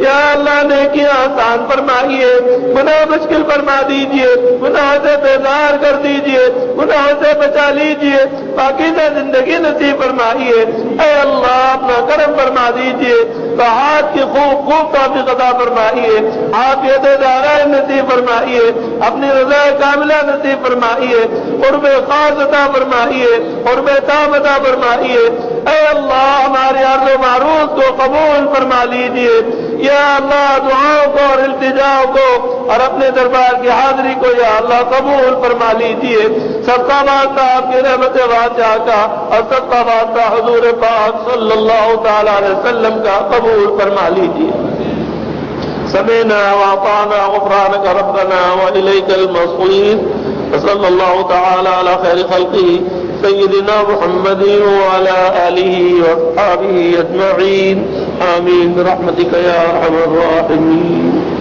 A: یا اللہ، نیکیاں آسان فرمائیے، گناہ مشکل فرما دیجیے، گناہ سے بیزار کر دیجیے، گناہوں سے بچا لیجئے، پاکیزہ زندگی نصیب فرمائیے، اے اللہ اپنا کرم فرما دیجئے، طاعات کی خوب توفیق عطا فرمائیے، عافیت دارائے نصیب فرمائیے، اپنی رضا کاملہ نصیب فرمائیے، قرب خاص عطا فرمائیے، قرب تام عطا فرمائیے، اے اللہ ہمارے عرض و معروض کو قبول فرما لیجئے، یا اللہ دعاؤں کو اور التجاؤں کو اور اپنے دربار کی حاضری کو یا اللہ قبول فرما لیجئے، سب کا واسطہ آپ کی رحمت واسعہ کا اور سب کا واسطہ حضور پاک صلی اللہ تعالی علیہ وسلم کا قبول فرما لیجئے۔ سمعنا واطعنا غفرانك ربنا وإليك المصير، وصلى الله تعالى على خير خلقه سيدنا محمد وعلى آله وأصحابه أجمعين، آمين برحمتك يا أرحم الراحمين۔